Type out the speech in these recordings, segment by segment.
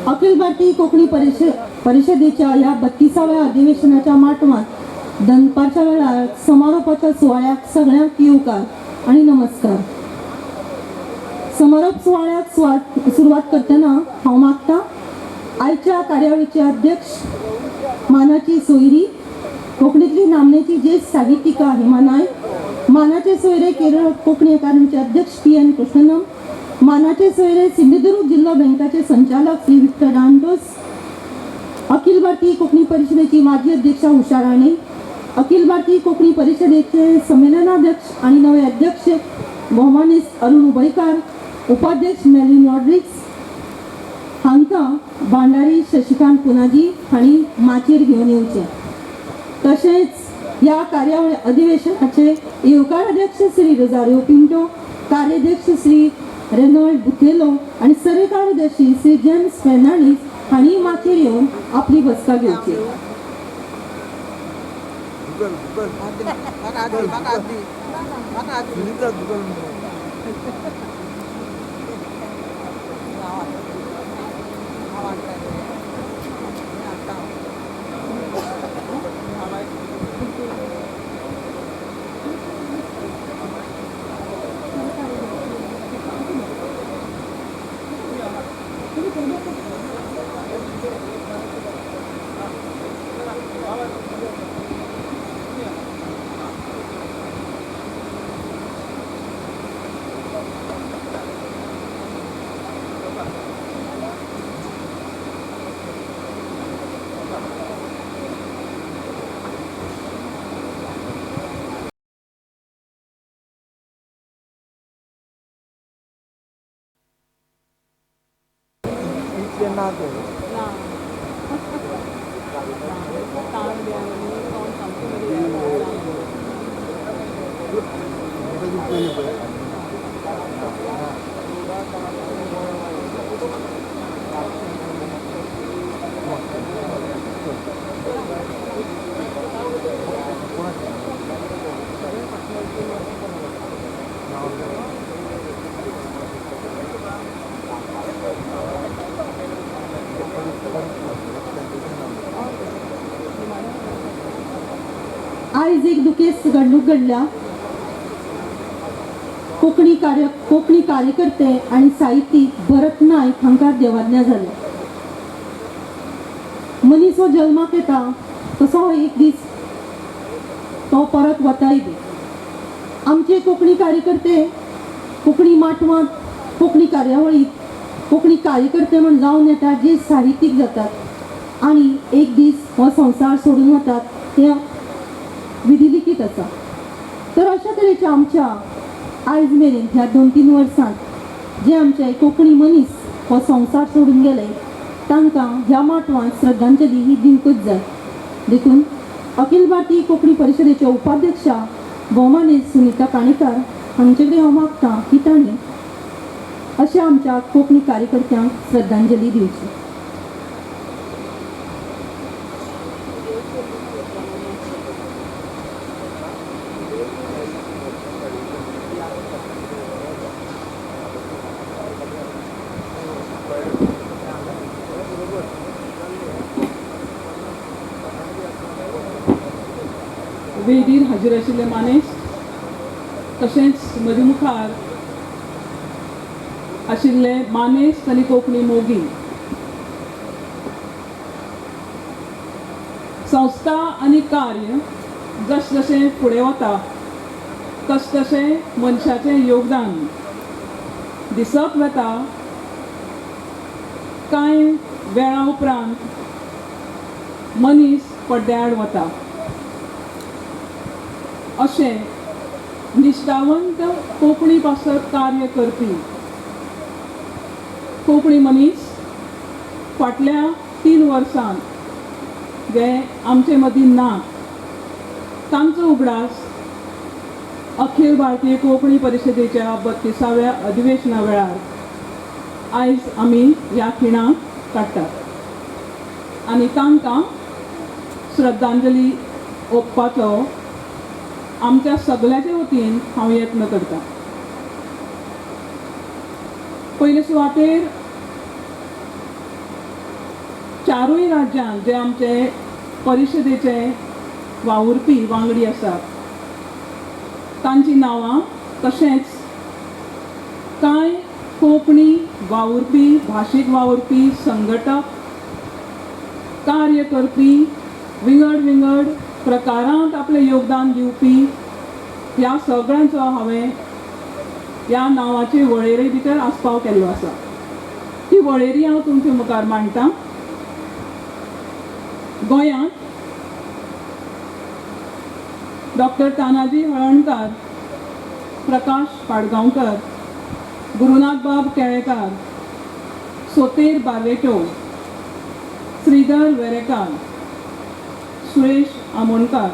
अखिल भारतीय कोकणी परिषदेच्या या 32व्या अधिवेशनाच्या माटवात दनपारच्या वेळार समारोपाच्या सुवाळ्याक सगळ्यांक येवकार आणि नमस्कार. समारोप सुवाळ्याक सुरुवात करतना हांव मागता आयच्या कार्यावळीचे अध्यक्ष मानाची सोयरी कोंकणीतली नामनेची ज्येष्ठ साहित्यिका हेमा नायक, मानाचे सोयरे केरळ कोंकणी अकादमीचे अध्यक्ष PN कृष्णनम, मानाचे सोयरे सिंधुदुर्ग जिल्हा बँकाचे संचालक श्री विक्टर रानटोस, अखिल भारतीय कोंकणी परिषदेची माजी अध्यक्षा उषा राणे, अखिल भारतीय कोंकणी परिषदेचे संमेलनाध्यक्ष आणि नवे अध्यक्ष मोहमानीस अरुण उबयकार, उपाध्यक्ष मेलिन रॉड्रिक्स हांकां भांडारी शशिकांत पुनाजी हांणी माचयेर घेवन येवचे. तशेंच ह्या कार्यावळी अधिवेशनाचे येवकार अध्यक्ष श्री रोजारियो पिंटो, कार्याध्यक्ष श्री रेनॉल्ड बुथेलो आणि सर्व कार्यदर्शी श्री जेम्स फेर्नांडीस हांणी माचयेर येवन आपली बसका घेवची. आयज एक दुखेस्त घडणूक घडल्या. कोंकणी कार्यकर्ते आणि साहित्यीक भरत नायक हांकां देवाज्ञा जाली. मनीस हो जल्माक येता तसो हो एक दीस तो परत वताय बी. आमचे कोंकणी कार्यकर्ते कोंकणी माटवांत कोंकणी कार्यावळीत कोंकणी कार्यकर्ते म्हण जावन येतात, जे साहित्यीक जातात आणि एक दीस हो संवसार सोडून वतात, ते विधिलिखीत आसा. तर अशा तरेचे आमच्या आयज मेरेन ह्या 2-3 वर्सांत जे आमचे कोंकणी मनीस हो संवसार सोडून गेले तांकां ह्या माटवांत श्रद्धांजली ही दिवंकूच जाय. देखून अखिल भारतीय कोंकणी परिशदेच्या उपाध्यक्षा भौमानीस सुनीता काणेकार हांचे कडेन हांव मागतां की तांणी अशा आमच्या कोंकणी कार्यकर्त्यांक श्रद्धांजली दिवची. वेदीर हाजीर आशिल्ले मानेस, तशेंच मदी मुखार आशिल्ले मानेस आनी कोंकणी मोगी, संस्था आनी कार्य जशें फुडें वता तशें मनशाचें योगदान दिसत वता. कांय वेळा उपरांत मनीस पड्ड्यार वता. अशें निश्ठावंत कोंकणी भाशेंत कार्य करपी कोंकणी मनीस फाटल्या 3 वर्सांत जे आमचे मदीं ना, तांचो उगडास अखिल भारतीय कोंकणी परिशदेच्या 32व्या अधिवेशना वेळार आयज आमी ह्या खिणाक काडटात आनी तांकां श्रद्धांजली ओंपपाचो आमच्या सगळ्याच्या वतीन हांव यत्न करतां. पयले सुवातेर चारूय राज्यांत जे आमचे परिशदेचे वावुरपी वांगडी आसात तांची नांवां तशेंच कांय कोंकणी वावुरपी भाशीक वावुरपी संघटक कार्य करपी विंगड विंगड प्रकारांत आपलें योगदान दिवपी ह्या सगळ्यांचो हांवें ह्या नांवाचे वळेरे भितर आस्पाव केल्लो आसा. ती वळेरी हांव तुमचे मुखार मांडटां. गोंयांत डॉक्टर तानाजी हळर्णकार, प्रकाश पाडगांवकर, गुरुनाथबाब केळेकार, सोतेर बार्वेटो, श्रीधर वेरेकार, सुरेश आमोणकार,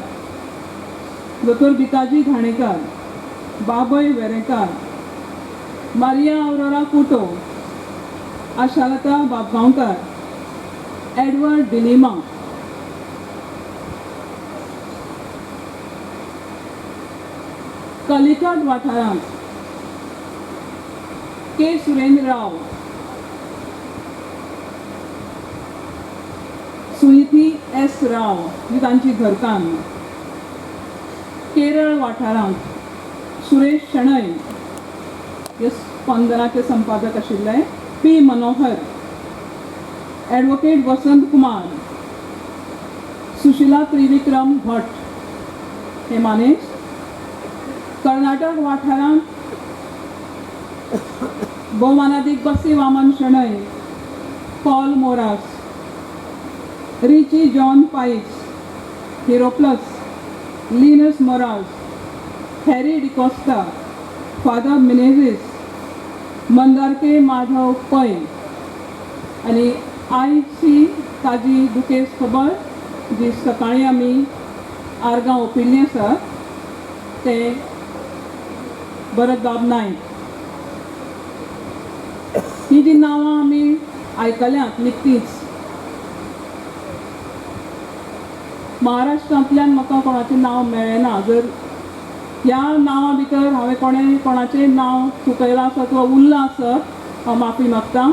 दोतोर भिकाजी घाणेकर, बाबय वेरेकार, मारिया अवरोरा कुटो, आशालता बाबगांवकर, एडवर्ड डिलिमा, कलिकट वाठारांत के सुरेंद्र राव, सुनीती एस राव ही तांची घरकान्न. केरळ वाठारांत सुरेश शणै हे स्पंदनाचे संपादक आशिल्ले. पी मनोहर, ॲडवोकेट वसंत कुमार, सुशिला त्रिविक्रम भट हे मानेज. कर्नाटक वाठारांत भौमानाधिक बसी वामन शणै, पॉल मोरास, रिची जॉन पाइस, हिरोप्लस, लिनस मोरास, हॅरी डिकोस्टा, फादर मिनेझिस, मंदारके माधव पै. आणि आयची ताजी दुखेस खबर जी सकाळी आमी आर्गां ओपिल्ली आसा ते भरतबाब नायक. ही जी नांवां आमी आयकल्यांत निकतीच, महाराष्ट्रांतल्यान म्हाका कोणाचें नांव मेळ्ळें. जर ह्या नांवा भितर हांवें कोणाचें नांव चुकयलां आसत वा उरलां आसत हांव माफी मागतां.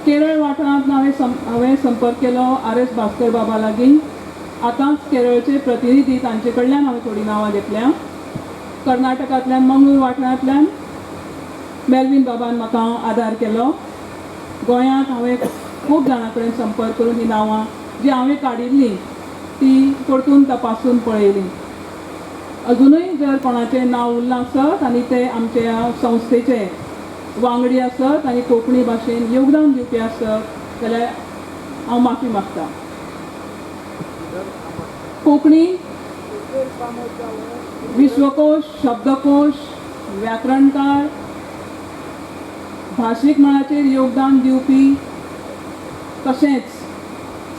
केरळ वाठारांत हांवें संपर्क केलो आर एस भास्कर बाबा लागीं. आतांच केरळचे प्रतिनिधी तांचे कडल्यान हांवें थोडीं नांवां घेतल्यां. कर्नाटकांतल्यान मंगळूर वाठारांतल्यान मेल्विन बाबान म्हाका आदार केलो. गोंयांत हांवें खूब जाणां कडेन संपर्क करून हीं नांवां जी हांवें काडिल्लीं ती परतून तपासून पळयलीं. अजुनूय जर कोणाचें नांव उरलां आसत आनी ते आमच्या संस्थेचे वांगडी आसत आनी कोंकणी भाशेन योगदान दिवपी आसत जाल्यार हांव माफी मागतां. कोंकणी विश्वकोश, शब्दकोश, व्याकरणकार, भाशीक मळाचेर योगदान दिवपी तशेंच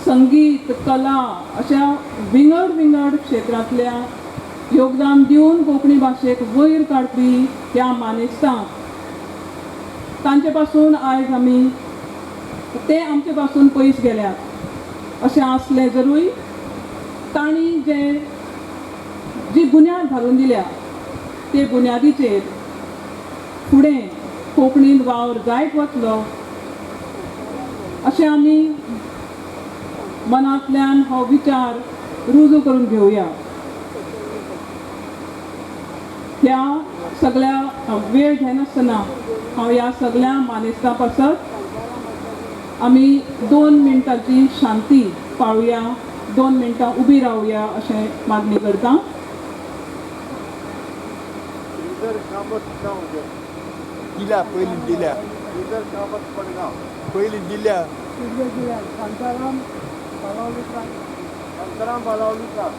संगीत, कला अशा विंगड विंगड क्षेत्रांतल्या योगदान दिवन कोंकणी भाशेक वयर काडपी ह्या मानेस्तांक तांचे पासून आयज आमी ते आमचे पासून पयस गेल्यात अशें आसलें जरूय तांणी जी बुन्याद घालून दिल्या ते बुन्यादीचेर फुडें कोंकणीन वावर जायत वतलो अशें आमी मनांतल्यान हो विचार रुजू करून घेवया. ह्या सगळ्या वेळ घेनासतना हांव ह्या सगळ्या मानेस्तां पासत आमी 2 मिनटांची शांती पाळुया, 2 मिनटां उबी रावया अशें मागणी करतां. दिल्या पयली दिल्या शांताराम बालावलीकर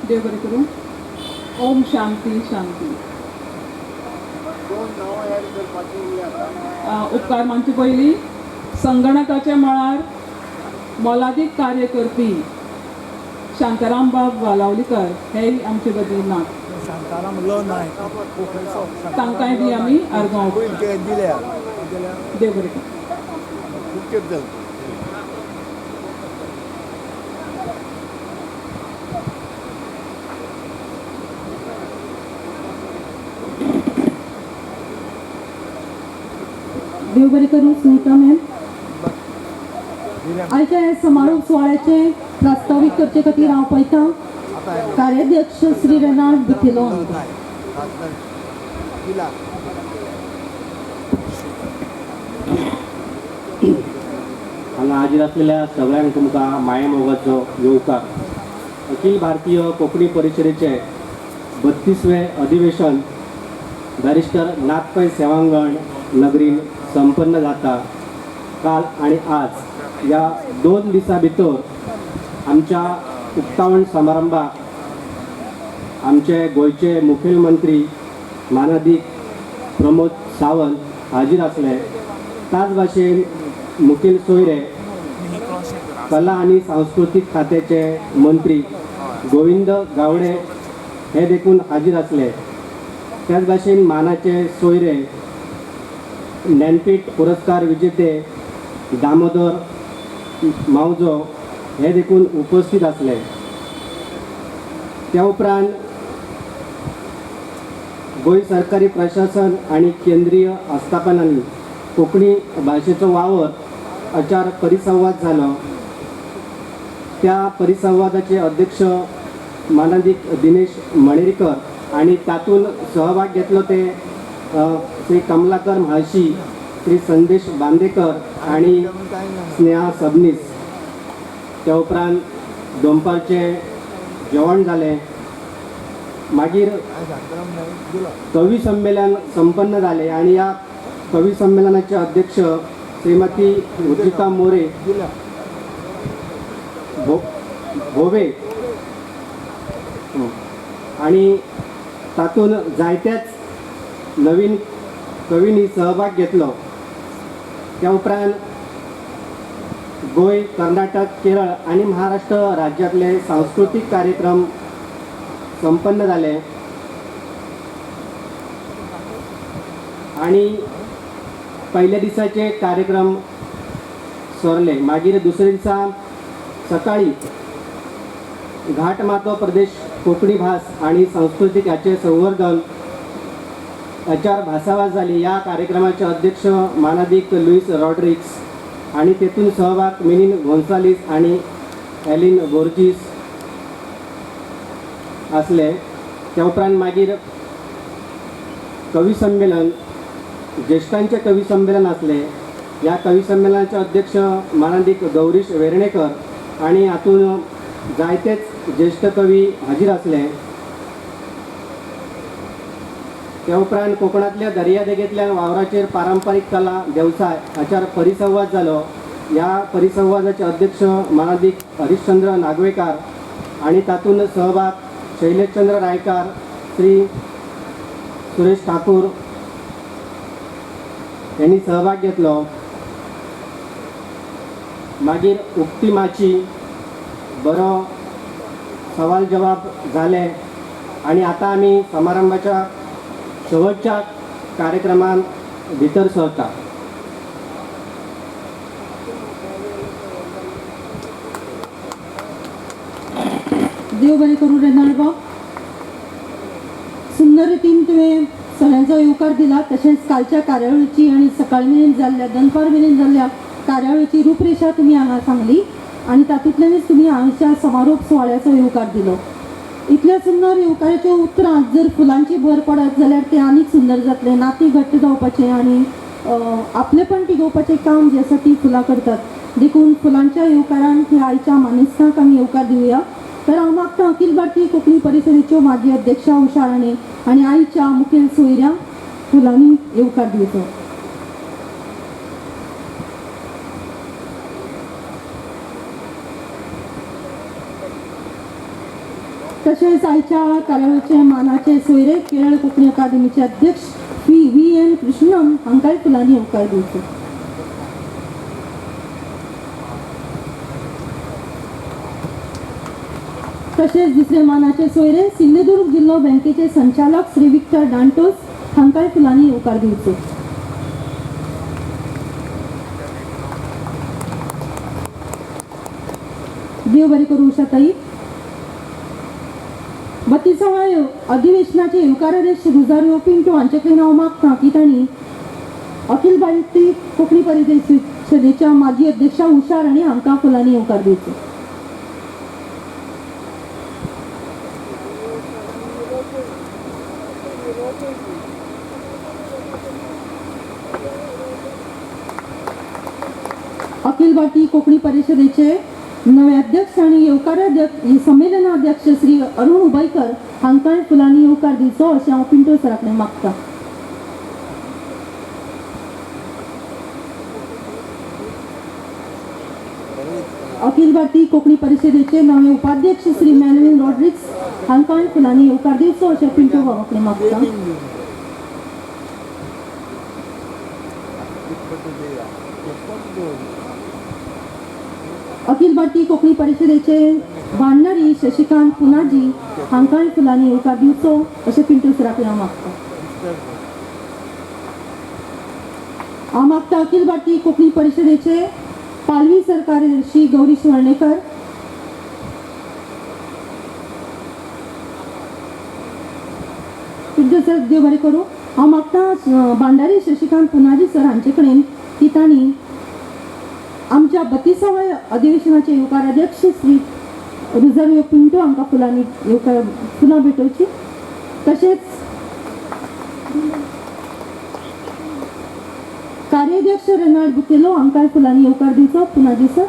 देव बरें करूं. ओम शांती शांती. दोन नांवां ऍड करपाची उरल्या. उपकार मानचे पयलीं संगणकाच्या मळार मोलादीक कार्य करपी शांताराम बाब वालावलीकर हे आमचे बद्दल नात. शांताराम लो नायक प्रोफेसर तांकांय बी आमी आर्गां पयलीं दिल्या देव बरें करूं. खूब तेंप जालें. देव बरें करूं सुनीता मॅम. दिल्या आयच्या ह्या समारोप सुवाळ्याचे प्रास्ताविक करचे खातीर हांव पळयतां कार्याध्यक्ष श्री रेनाल्ड बुथेलो. लो नायक दिला. हांगा हाजीर असलेल्या सगळ्यांक तुमकां माये मोगाचो येवकार. अखिल भारतीय कोंकणी परिशदेचे 32वें अधिवेशन बॅरिस्टर नागपै सेवांगण नगरीन संपन्न जाता. काल आणि आज या 2 दिसां भितर आमच्या उक्तावण समारंभाक आमचे गोंयचे मुखेलमंत्री माननीय प्रमोद सावंत हाजीर आसले. त्याच भाशेन मुखेल सोयरे कला आणि सांस्कृतीक खात्याचे मंत्री गोविंद गावडे हे देखून हाजीर आसले. त्याच भाशेन मानाचे सोयरे ज्ञानपीठ पुरस्कार विजेते दामोदर मावजो हे देखून उपस्थित आसले. त्या उपरांत गोंय सरकारी प्रशासन आणि केंद्रीय आस्थापनांनी कोंकणी भाशेचो वावर हाच्यार परिसंवाद जालो. त्या परिसंवादाचे अध्यक्ष माननीय दिनेश मणेरकर आणि तातूंत सहभाग घेतलो ते श्री कमलाकर म्हाळशी, श्री संदेश बांदेकर आणि स्नेहा सबनीस. त्या उपरांत दनपारचे जेवण जालें. मागीर शांताराम नायक दिला. कवी संमेलन संपन्न झाले आणि या कवी संमेलनाचे अध्यक्ष श्रीमती रुचिका मोरे दिला. भोवे आणि तातूंत जायत्याच नवीन कवींनी सहभाग घेतलो. त्या उपरांत गोंय, कर्नाटक, केरळ आणि महाराष्ट्र राज्यातले सांस्कृतिक कार्यक्रम संपन्न झाले आणि पहिल्या दिसाचे कार्यक्रम सरले. मागीर दुसऱ्या दिसा सकाळी घाटमातो प्रदेश कोंकणी भास आणि संस्कृतीक हाचे संवर्धन हाच्यार भासाभास जाली. या कार्यक्रमाचे अध्यक्ष माननीय लुईस रॉड्रिक्स आणि तेतून सहभाग मिनीन गोन्सालीस आणि एलिन बोर्जीस असले. त्या उपरांत मागीर कवी संमेलन, ज्येष्ठांचे कवी संमेलन असले. या कवी संमेलनाचे अध्यक्ष माननीय गौरीश वेर्णेकर आणि हातून जायतेच ज्येष्ठ कवी हाजीर असले. त्या उपरांत कोकणातल्या दर्यादेगेंतल्या वावराचेर पारंपारीक कला वेवसाय हाच्यार परिसंवाद जालो. या परिसंवादाचे अध्यक्ष माननीय हरिश्चंद्र नागवेकार आणि तातूंत सहभाग शैलेशचंद्र रायकार, श्री सुरेश ठाकूर यांनी सहभाग घेतलो. मागीर उक्ती माची बरो सवाल जवाब झाले आणि आता आम्ही समारंभाच्या शेवटच्या कार्यक्रमान भितर सरता. देव बरें करूं रेनाल्ड बाब. सुंदर रितीन तुवें सगळ्यांचो येवकार दिला. तशेंच कालच्या कार्यावळीची आणि सकाळी मेरेन जाल्ल्या दनपार मेरेन जाल्ल्या कार्यावळीची रूपरेषा तुमी हांगा सांगली आणि तातूंतल्यानच तुमी हांगच्या समारोप सुवाळ्याचो येवकार दिलो. इतल्या सुंदर येवकाराच्या उतरांत जर फुलांची भर पडत जाल्यार तें आनीक सुंदर जातलें. नाती घट्ट जावपाचें आणि आपलेपण टिगोवपाचें काम जे आसा ती फुलां करतात. देखून फुलांच्या येवकारान ह्या आयच्या मानेस्तांक आमी येवकार दिवया. तर हांव मागता अखिल भारतीय कोंकणी परिशदेच्यो माजी अध्यक्षा उशा राणे आणि आईच्या मुखेल सोयऱ्यांक फुलांनी येवकार दिवचो. तसेच आयच्या कार्यावळीचे मानाचे सोयरे केरळ कोंकणी अकादमीचे अध्यक्ष व्ही.एन. कृष्णम हांकांय फुलांनी येवकार दिवचे. तसेच दुसरे मानाचे सोयरे सिंधुदुर्ग जिल्हा बँकेचे संचालक श्री विक्टर डांटोस हांकांय फुलांनी येवकार दिवचे. देव बरे करू उषाताई. 32व्या अधिवेशनाचे येवकाराध्यक्ष रुजारियो पिंटो हांचे कडेन हांव मागतां की तांणी अखिल भारतीय कोंकणी परिशदेच्या माजी अध्यक्षा उषा राणी हांकां फुलांनी येवकार दिवचे. अखिल भारतीय कोंकणी परिशदेचे नवे अध्यक्ष आणि येवकाराध्यक्ष संमेलनाध्यक्ष श्री अरुण उबयकर हांकांय फुलांनी येवकार दिवचो अशें हांव पिंटो सरा कडेन मागतां. अखिल भारतीय कोंकणी परिशदेचे नवे उपाध्यक्ष श्री मॅनविन रॉड्रिक्स हांकांय फुलांनी येवकार दिवचो अशें पिंटो बाबा कडेन मागतां. अखिल भारतीय कोंकणी परिशदेचे भांडारी शशिकांत पुनाजी हांकांय फुलांनी येवकार दिवचो अशें पिंटू सरा कडेन हांव मागतां. हांव मागतां अखिल भारतीय कोंकणी परिशदेचे पालवी सरकार्यदर्शी गौरीश वर्णेकर, पिंटू सर देव बरें करूं. हांव मागतां भांडारी शशिकांत पुनाजी सर हांचे कडेन की तांणी आमच्या 32व्या अधिवेशनाचे येवकाराध्यक्ष श्री रुजारियो पिंटो हांकां फुलांनी येवकार फुलां भेटोवची. तशेंच कार्याध्यक्ष रेनाल्ड बुतेलो हांकांय फुलांनी येवकार दिवचो. पुनाजी सर.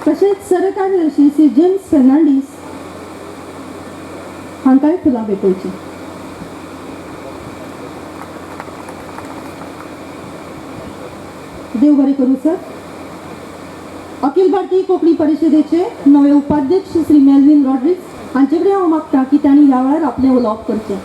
तशेंच सरकार्यदर्शी श्री जेम्स फर्नांडीस हांकांय फुलां भेटोवची. देव बरें करूं सर. अखिल भारतीय कोंकणी परिशदेचे नवे उपाध्यक्ष श्री मॅलविन रॉड्रिक्स हांचे कडेन हांव मागतां की तांणी ह्या वेळार आपलें उलोवप करचें.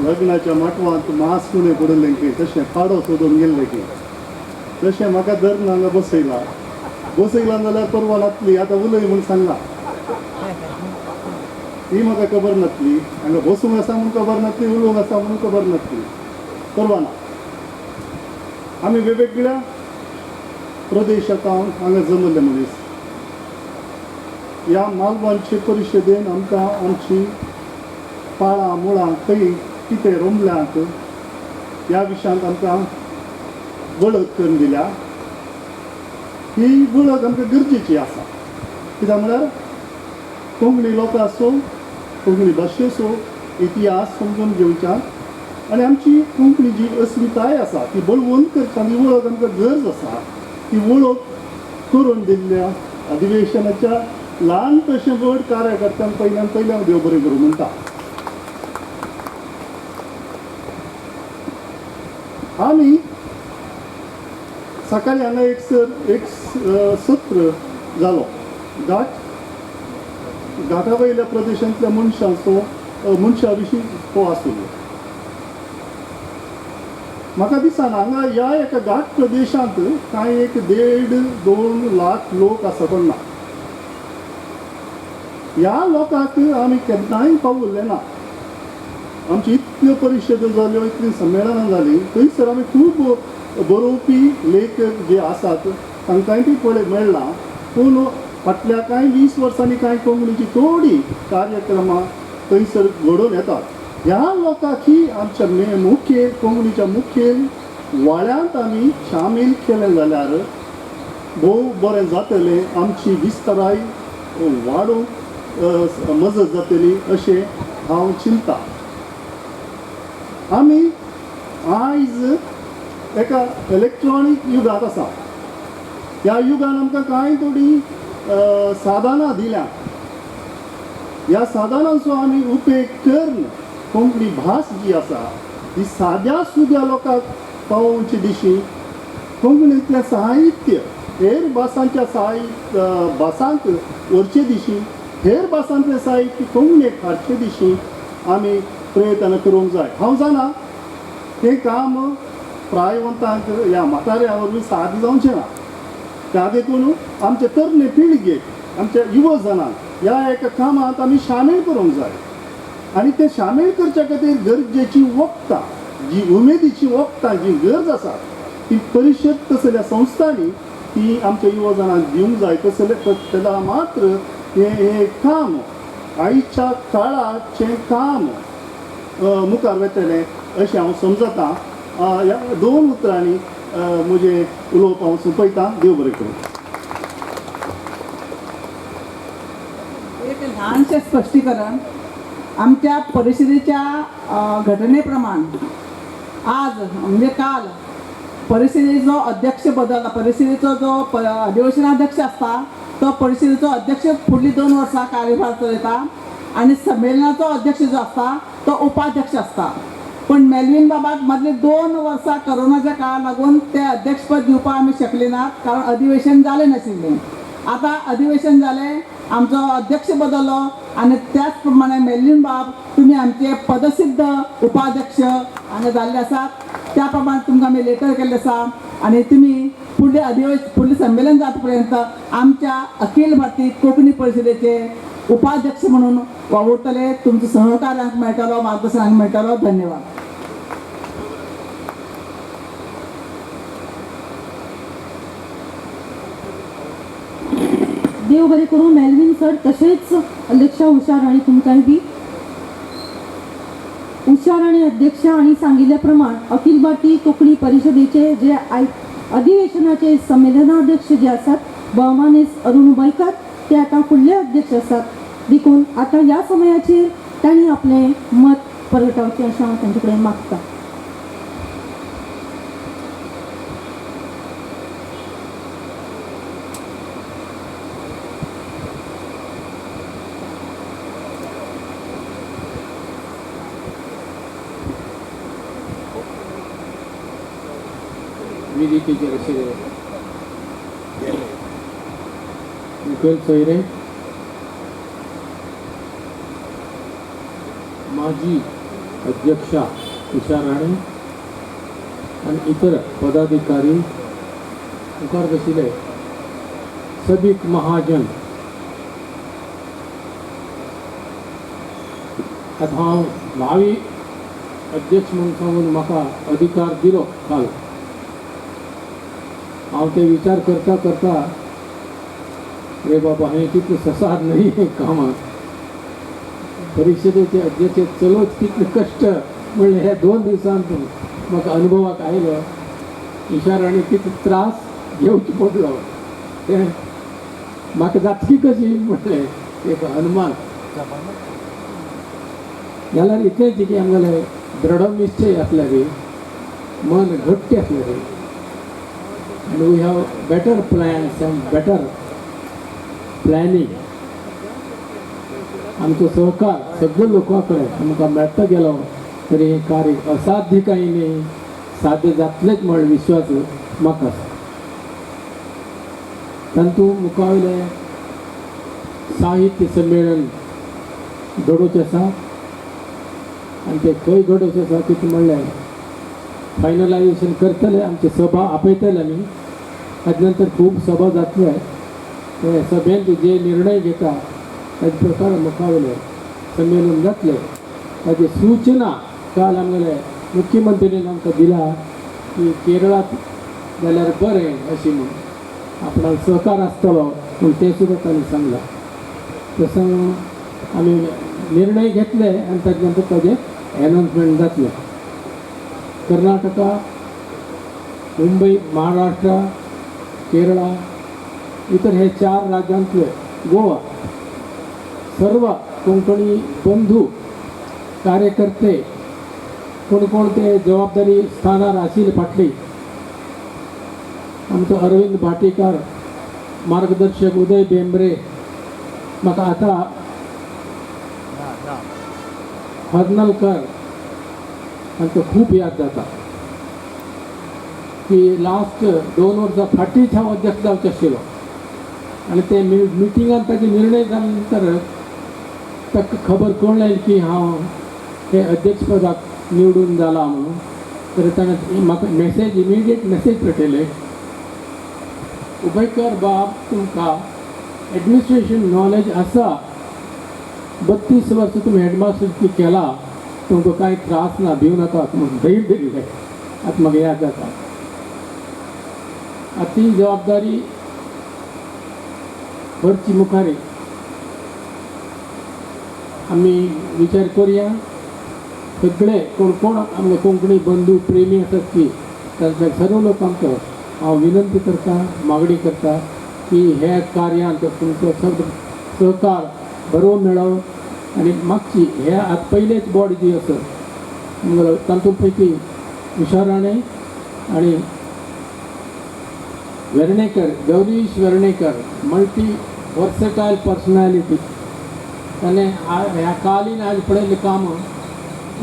लग्नाच्या मटवांत मास कुणे पडले की तशें पाडो सोदून गेल्ले की तशें म्हाका धरून हांगा बसयला जाल्यार परवा नातली. आतां उलय म्हूण सांगला ती म्हाका खबर नासली. हांगा बसूंक आसा म्हूण खबर नासली, उलोवंक आसा म्हूण खबर नासली. परवा ना. आमी वेगवेगळ्या प्रदेशांत हांगा जमले मनीस. ह्या मालवणचे परिशदेन आमकां आमची पाळां मुळां खंय कितें रोमल्यांत ह्या विशयांत आमकां वळख करून दिल्या. ही वळख आमकां गरजेची आसा. कित्याक म्हळ्यार कोंकणी लोकांचो कोंकणी भाशेचो इतिहास समजून घेवच्यान आनी आमची कोंकणी जी अस्मिताय आसा ती बळवून करच्यान ही वळख आमकां गरज आसा. ती वळख करून दिल्ल्या अधिवेशनाच्या ल्हान तशें व्हड कार्यकर्त्यांक पयल्यान देव बरें करूं म्हणटा. आमी सकाळी हांगा एक सत्र जालो घाटा वयल्या प्रदेशांतल्या मनशां विशीं तो आसलो. म्हाका दिसना हांगा ह्या एका घाट प्रदेशांत कांय 1.5-2 लाख लोक आसा पण ना. ह्या लोकांक आमी केन्नाय पावले ना. आमची इतल्यो परिशदो जाल्यो, इतलीं संमेलनां जालीं, थंयसर आमी खूब बरोवपी लेखक जे आसात तांकांय बी मेळ्ळा. पूण फाटल्या कांय 20 वर्सांनी कांय कोंकणीची थोडी कार्यक्रमां थंयसर घडोवन येतात. ह्या लोकांक ही आमच्या मुखेल कोंकणीच्या मुखेल वाड्यांत आमी शामील केलें जाल्यार भोव बरें जातलें. आमची विस्ताराय वाडोवंक मजत जातली अशें हांव चिंतां. आमी आयज एका इलेक्ट्रॉनीक युगांत आसा. ह्या युगान आमकां कांय थोडी साधनां दिल्या. ह्या साधनांचो आमी उपेग करून कोंकणी भास जी आसा ही साद्या सुद्या लोकांक पावोवचे दिशी कोंकणीतलें साहित्य हेर भासांच्या भासांक व्हरचे दिशी, हेर भासांतलें साहित्य कोंकणीक हाडचे दिशी आमी प्रयत्न करूंक जाय. हांव जाणा तें काम प्रायवंतांक ह्या म्हाताऱ्या वरवीं साद जावचें ना. त्या देखून आमचे तरणे पिळगेक, आमच्या युवजनांक ह्या एका कामांत आमी शामील करूंक जाय. आनी ते शामील करच्या खातीर गरजेची वखदां, जी उमेदीची वखदां, जी गरज आसा ती परिशद तसल्या संस्थांनी ती आमच्या युवजनांक दिवंक जाय. तेदा मात्र हे काम आयच्या काळाचें काम मुखार वतलें अशें हांव समजतां. ह्या 2 उतरांनी म्हजें उलोवप हांव सोंपयतां. देव बरें करूं. एक ल्हानशें स्पश्टीकरण. आमच्या परिषदेच्या घटनेप्रमाण आज म्हणजे काल परिषदेचो अध्यक्ष बदलला. परिषदेचो जो अधिवेशनाध्यक्ष असता तो परिषदेचो अध्यक्ष फुडलीं 2 वर्सां कार्यभार चलयता आनी संमेलनाचो अध्यक्ष जो असता तो उपाध्यक्ष असता. पण मेल्विन बाबाक मदली 2 वर्सां कोरोनाच्या काळा लागून ते अध्यक्षपद दिवपाक आमी शकले नात, कारण अधिवेशन जालें नाशिल्लें. आतां अधिवेशन जालें, आमचो अध्यक्ष बदललो आनी त्याच प्रमाणे मेल्विन बाब तुमी आमचे पदसिद्ध उपाध्यक्ष हांगा जाल्ले आसात. त्या प्रमाणे तुमकां आमी लेटर केल्लें आसा आनी तुमी फुडलें संमेलन जाता पर्यंत आमच्या अखिल भारतीय कोंकणी परिशदेचे उपाध्यक्ष म्हणून वावुरतले. तुमचो सहकार हांगा मेळटलो, मार्गदर्शन हांगा मेळटलो. धन्यवाद. देव बरें करूं. मेल्विन सर तशेंच अध्यक्ष हुशार आनी तुमकांय बी हुशार आनी अध्यक्ष आनी सांगिल्ल्या प्रमाण अखिल भारतीय कोंकणी परिशदेचे जे अधिवेशनाचे संमेलनाध्यक्ष जे आसात भौमानेस अरुण उबयकार ते आतां फुडले अध्यक्ष आसात. देखून आतां ह्या समयाचेर तांणी आपलें मत परगटावचें अशें हांव तांचे कडेन मागतां. वेदिकेचेर आशिल्ले मुखेल सोयरे, माजी अध्यक्षा उषा राणे आणि इतर पदाधिकारी, मुखार बशिल्ले सदीक महाजन, आतां हांव भावी अध्यक्ष म्हणून सांगून म्हाका अधिकार दिलो काल. हांव ते विचार करता करता रे बाबा हें कितलें ससाद न्ही हें कामां. परिशदेचे अध्यक्ष चलोवच कितलें कश्ट म्हणलें हे 2 दिवसांत म्हाका अनुभवाक आयलो. इशार आनी कितले त्रास घेवचे पडलो तें म्हाका जातकी कशी म्हणलें एक अनुमान. जाल्यार इतलेंच की आमगेलें दृढ निश्चय आसल्यार मन घट्ट आसल्यार and we have better plans and better planning. आमचो सहकार सगळ्या लोकां कडेन आमकां मेळटा गेलो तरी हें कार्य असाध्य काही न्ही, साध्य जातलेंच म्हण विश्वास म्हाका. तातूंत मुखावयलें साहित्य संमेलन घडोवचें आसा आनी तें खंय घडोवचें आसा कितें म्हणलें फायनलायजेशन करतले, आमची सभा आपयतले आमी. ताजे नंतर खूब सभा जातले. ते सभेंत जे निर्णय घेता ताजे प्रकार मुखावयले संमेलन जातले. ताजी सूचना काल आमगेले मुख्यमंत्रीन आमकां दिला की केरळांत जाल्यार बरें अशें म्हूण आपणाक सहकार आसतलो पूण तें सुद्दां ताणें सांगलां. तसो आमी निर्णय घेतले आनी ताजे नंतर ताजें एनाउन्समेंट जातलें. कर्नाटका, मुंबई, महाराष्ट्र, केरळा, इतर हे 4 राज्यांतले, गोवा, सर्व कोंकणी बंधू कार्यकर्ते कोण कोण ते जबाबदारी स्थानार आशिल्ले फाटली. आमचो अरविंद भाटीकार मार्गदर्शक उदय बेंबरे म्हाका आतां ना ना हर्नलकर हांचो खूब याद जाता की लास्ट 2 वर्सां फाटींच हांव अध्यक्ष जावचो आशिल्लो आनी ते मिटिंगान ताजे निर्णय जाल्या नंतर ताका खबर कळ्ळें की हांव हे अध्यक्ष पदाक निवडून जाला म्हणून. तर ताणें म्हाका इमिडिएट मेसेज पाठयले, उबयकर बाब तुमकां एडमिनिस्ट्रेशन नॉलेज आसा, 32 वर्सां तुमी हेडमास्टर केला, तुमकां कांय त्रास ना, भिवू नाकात म्हणून धैर्य दिल्लें. आतां म्हाका याद जाता. आतां ती जबाबदारी भरची मुखारी आमी विचार करुया. सगळे कोण कोण आमगे कोंकणी बंधू प्रेमी आसात की तांच्या सर्व लोकांक हांव विनंती करता, मागणी करता की ह्या कार्यांत तुमचो सहकार बरो मेळो. आनी मागची हे आतां पयलेच बोर्ड जी आसा तातूंत पैकी उशाराणे आनी वेर्णेकर, गौरीश वेर्णेकर मल्टी वर्सेटायल पर्सनॅलिटी. ताणें ह्या कालीन आज पळयलें काम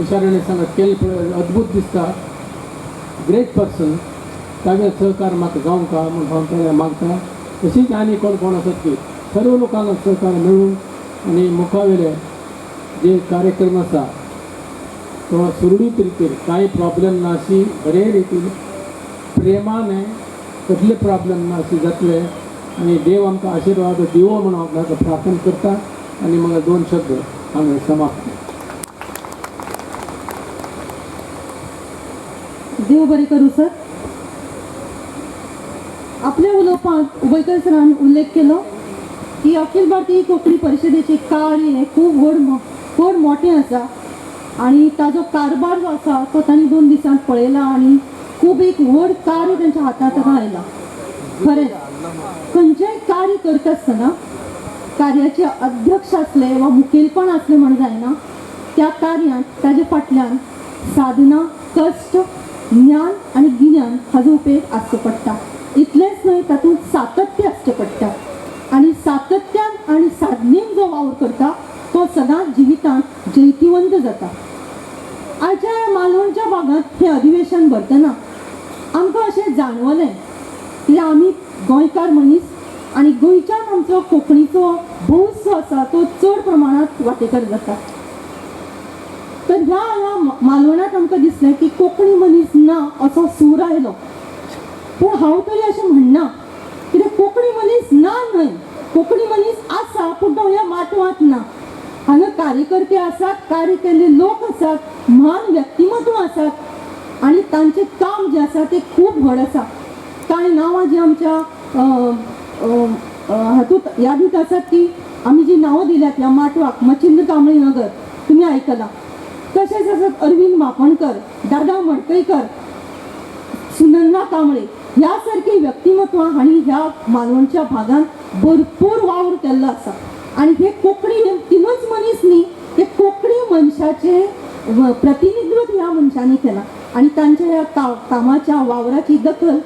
उशाराणे सांगत केलें पळय अद्भुत दिसता. Great person. तागे सहकार म्हाका जावंका म्हूण हांव ताणें मागता. तशीच आनी कोण कोण आसात की सर्व लोकांक सहकार मेळून आनी मुखावेले जे कार्यक्रम आसा तो सुरळीत रितीन कांय प्रॉब्लेम ना अशी बरे रितीन प्रेमाने कसले प्रॉब्लेम ना अशी जातले आनी देव आमकां आशिर्वाद दिवो म्हणून हांव प्रार्थना करता आनी म्हाका 2 शब्द हांवें समाप्त. देव बरें करूं सर. आपल्या उलोवपांत उबयकर सरान उल्लेख केलो की अखिल भारतीय कोंकणी परिशदेचे कार्य हे खूब व्हड मोठें आसा आनी ताजो कारभार जो आसा तो तांणी 2 दिसांत पळयला आनी खूब एक व्हड कार्य तांच्या हातांत आयला. खरें खंयचेंय कार्य करता आसतना कार्याचे अध्यक्ष आसले वा मुखेलपण आसलें म्हण जायना. त्या कार्यांत ताजे फाटल्यान साधना, कश्ट, ज्ञान आनी गिन्यान हाजो उपेग आसचो पडटा. इतलेंच न्हय, तातूंत सातत्य आसचें पडटा आनी सातत्यान आनी साधनेन जो वावर करता तो सदांच जिवितांत जैतिवंत जाता. आयच्या ह्या मालवणच्या भागांत हें अधिवेशन भरतना आमकां अशें जाणवलें की आमी गोंयकार मनीस आनी गोंयच्यान आमचो कोंकणीचो भोस जो आसा तो चड प्रमाणांत वांटेकार जाता. तर ह्या हांगा मालवणांत आमकां दिसलें की कोंकणी मनीस ना असो सूर आयलो. पूण हांव तरी अशें म्हणना, कित्याक कोंकणी मनीस ना न्हय, कोंकणी मनीस आसा पूण तो ह्या माटवांत ना. हांगा कार्यकर्ते आसात, कार्य केल्ले लोक आसात, म्हान व्यक्तिमत्व आसात आनी तांचें काम जें आसा तें खूब व्हड आसा. कांय नांवां जीं आमच्या हातूंत यादीत आसात ती आमी जीं नांवां दिल्यात ह्या माटवाक, मच्छिंद्र कांबळे नगर तुमी आयकलां. तशेंच आसात अरविंद मापणकर, दादा मडकयकर, सुनंदा कांबळे ह्या सारकी व्यक्तिमत्वां हांणी ह्या मालवणच्या भागांत भरपूर वावर केल्लो आसा. आनी हे कोंकणी हे 3च मनीस न्ही, हे कोंकणी मनशाचें प्रतिनिधित्व ह्या मनशांनी केलां आनी तांच्या ह्या कामाच्या वावराची दखल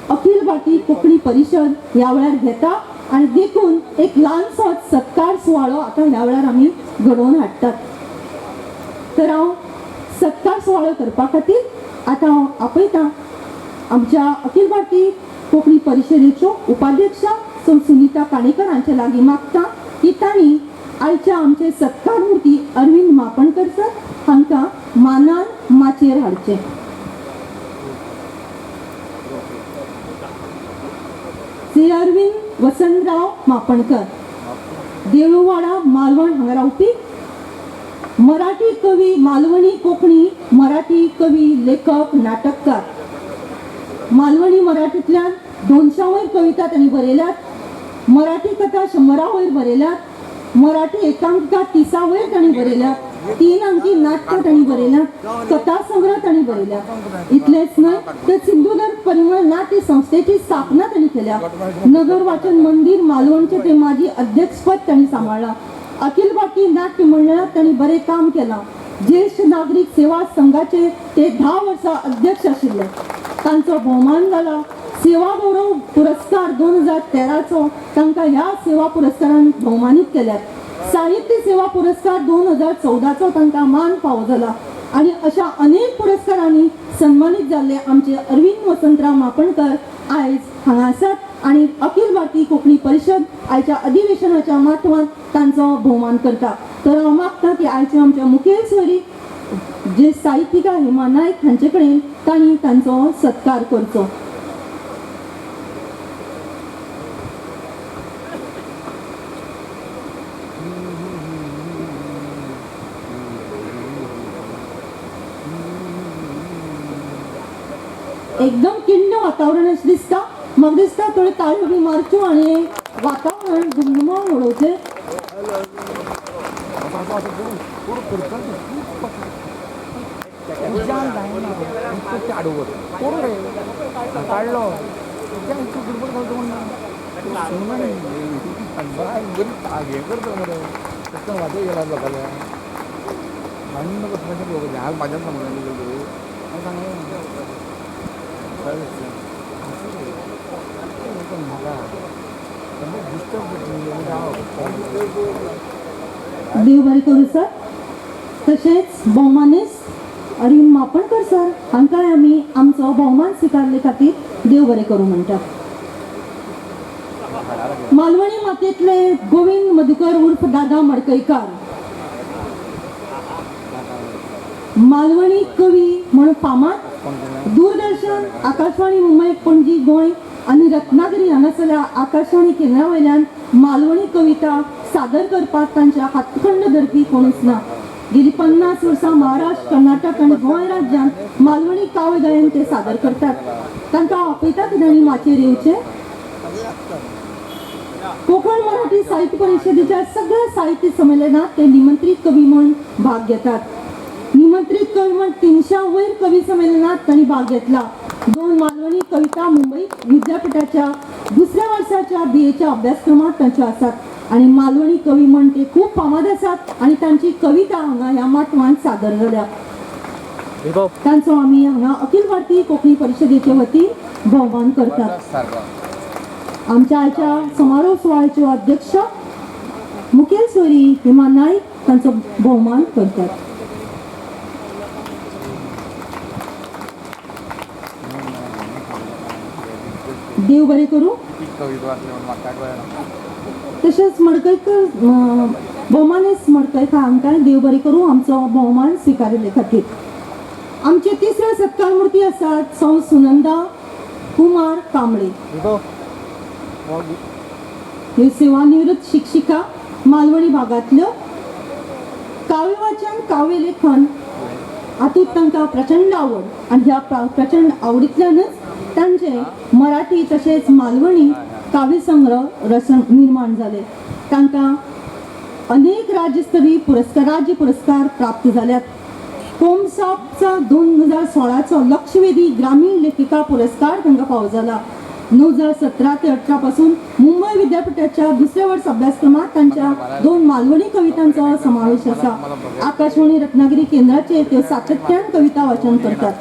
अखिल भारतीय कोंकणी परिशद ह्या वेळार घेता आनी देखून एक ल्हानसो सत्कार सुवाळो आतां ह्या वेळार आमी घडोवन हाडटात. तर हांव सत्कार सुवाळो करपा खातीर आतां हांव आपयतां आमच्या अखिल भारतीय कोंकणी परिशदेच्यो उपाध्यक्षा सुनीता काणेकर हांचे लागीं मागता की तांणी आयच्या आमचे सत्कार मुर्ती अरविंद मापणकर सर हांकां मानान माचयेर हाडचें. श्री अरविंद वसंतराव मापणकर, देऊळवाडा मालवण हांगा रावपी, मराठी कवी, मालवणी कोंकणी मराठी कवी, लेखक, नाटककार. मालवणी मराठींतल्यान 200 वयर कविता तांणी बरयल्यात, मराठी कथा 100 वयर बरयल्यात, मराठी एकांकिका 30 वयर तांणी बरयल्यात, 3 अंकी नाटकां तांणी बरयल्यात, कथा संग्रह तांणी बरयल्यात. इतलेंच न्हय तर सिंधुदुर्ग परिमळ नाट्य संस्थेची स्थापना तांणी केल्या. नगर वाचन मंदिर मालवणचे ते माजी अध्यक्षपद तांणी सांबाळ्ळां. अखिल भारतीय नाट्य मंडळात तांणी बरें काम केलां. ज्येष्ठ नागरिक सेवा संघाचे ते 10 वर्सां अध्यक्ष आशिल्ले. तांचो भोवमान जाला सेवा गौरव पुरस्कार 2013चो तांकां ह्या सेवा पुरस्कारान भोवमानीत केल्यात. साहित्य सेवा पुरस्कार 2014चो तांकां मान फावो जाला आणि अशा अनेक पुरस्कारांनी सन्मानित जाल्ले आमचे अरविंद वसंतराव मापणकर आयज हांगा आसात आणि अखिल भारतीय कोंकणी परिशद आयच्या अधिवेशनाच्या माटवांत तांचो भोवमान करता. तर हांव मागता की आयचे आमच्या मुखेल सोयरी जे साहित्यिका हेमा नायक हांचे कडेन तांणी तांचो सत्कार करचो. एकदम किण्ण वातावरण अशें दिसता. म्हाका दिसता थोडे ताळयो बी मारच्यो आणि वातावरण घुमघुमोवन उडोवचें. काढलो हे करतो मरे वाटे गेला लोकांना भांडण कसं लोक आज माझ्या देव बरें करूं सर. तशेंच भोवमानेस अरविंद मापणकर सर हांकांय आमी आमचो भोवमान स्विकारले खातीर देव बरें करूं म्हणटा. मालवणी मातयेंतले गोविंद मधुकर उर्फ दादा मडकयकार मालवणी कवी म्हणून फामाद. दूरदर्शन, आकाशवाणी मुंबई, पणजी, गोंय आनी रत्नागिरी हांगासरल्या आकाशवाणी केंद्रा वयल्यान मालवणी कविता सादर करपाक तांच्या हातखंड धरपी कोणूच ना. गेली 50 वर्सां महाराष्ट्र, कर्नाटक आनी गोंय राज्यांत मालवणी काव्य गायन ते सादर करतात. तांकां आपयता की तांणी माचयेर येवचें. कोकण मराठी साहित्य परिशदेच्या सगळ्या साहित्य संमेलनात ते निमंत्रित कवी म्हणून भाग घेतात. निमंत्रित कवी म्हणून 300 वयर कवी संमेलनात तांणी भाग घेतला. 2 मालवणी कविता मुंबई विद्यापीठाच्या दुसऱ्या वर्साच्या BAच्या अभ्यासक्रमात तांच्यो आसात आणि मालवणी कवी म्हणून ते खूप फामाद आसात आणि तांची कविता हांगा ह्या माटवांत सादर जाल्या. तांचो आमी हांगा अखिल भारतीय कोंकणी परिशदेचे वतीन भोवमान करतात. आमच्या आयच्या समारोह सुवाळ्याच्यो अध्यक्ष मुखेल सोयरी हेमा नायक तांचो भोवमान करतात. देव बरें करूं. तशेंच मडकयकर भोवमानेस मडकयकार हांकांय देव बरें करूं आमचो भोवमान स्विकारिल्ले खातीर. आमचे तिसरे सत्कार मुर्ती आसात सौ सुनंदा कुमार कांबळे. ह्यो सेवानिवृत्त शिक्षिका मालवणी भागांतल्यो. काव्य वाचन, काव्य लेखन हातूंत तांकां प्रचंड आवड आनी ह्या प्रचंड आवडींतल्यानच तांचे मराठी तशेंच मालवणी काव्य संग्रह निर्माण जाले. तांकां अनेक राज्यस्तरीय पुरस्कार प्राप्त जाल्यात. कोमसापचा 2016चो लक्षवेधी ग्रामीण लेखिका पुरस्कार तांकां फावो जाला. 2017 ते 18 पासून मुंबई विद्यापीठाच्या दुसऱ्या वर्स अभ्यासक्रमात तांच्या 2 मालवणी कवितांचो समावेश आसा. आकाशवाणी रत्नागिरी केंद्राचेर त्यो सातत्यान कविता वाचन करतात.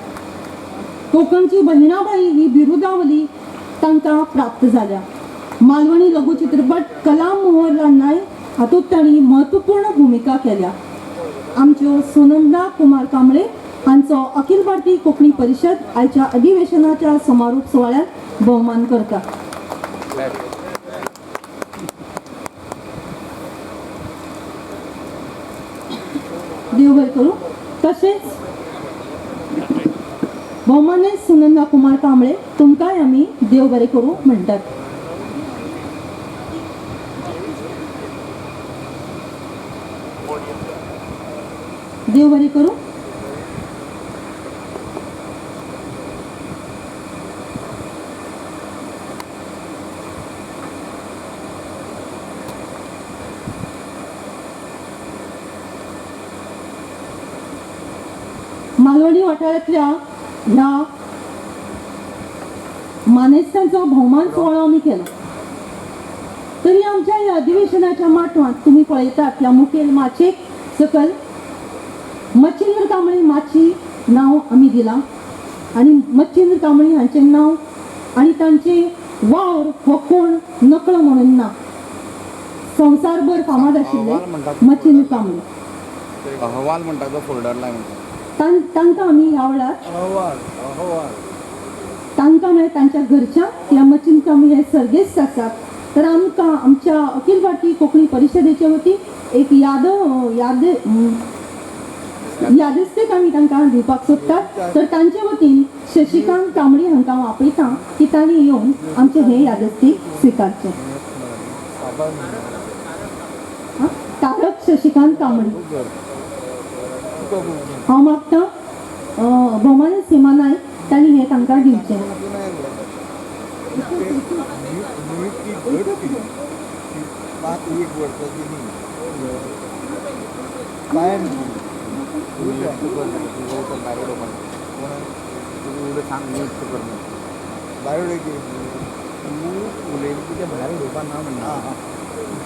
कोकणची बहिणाबाई ही बिरुदावली तांकां प्राप्त जाल्या. मालवणी लघु चित्रपट कलाम मोहरलाल नाय हातूंत तांणी म्हत्वपूर्ण भुमिका केल्या. आमच्यो सुनंदा कुमार कांबळे हांचो अखिल भारतीय कोंकणी परिशद आयच्या अधिवेशनाच्या समारोप सुवाळ्यात भोवमान करता. देव बरें करूं. तशेंच भोवमानेस सुनंदा कुमार कांबळे तुमकांय आमी देव बरें करूं म्हणटात. देव बरें करूं. मालवणी वाठारांतल्या ह्या मानेस्तांचो भोवमान सुवाळो आमी केलो. तरी आमच्या ह्या अधिवेशनाच्या माटवांत तुमी पळयतात ह्या मुखेल माचयेक सकल मच्छिंद्र कांबळे माची नांव आमी दिलां आणि मच्छिंद्र कांबळे हांचें नांव आणि तांचे वावर हो कोण नकळो म्हणून ना. संवसारभर फामाद आशिल्ले मच्छिंद्र कांबळे. अहवाल म्हणटा तो फोल्डर लाय म्हणटा. तांकां आमी ह्या वेळार अहवाल तांकां मागीर तांच्या घरच्यांक ह्या मच्छिंद्र कांबळे हे सर्गेस्त आसात. तर आमकां आमच्या अखिल भारतीय कोंकणी परिशदेचे वतीन एक यादस्तीक आमी तांकां दिवपाक सोदतात. तर तांचे वतीन शशिकांत कांबळे हांकां हांव आपयतां की तांणी येवन आमचें हें यादस्तीक स्विकारचें. तारक शशिकांत कांबळे. हांव मागतां भोमाने सीमा नायक तांणी हें तांकां दिवचें.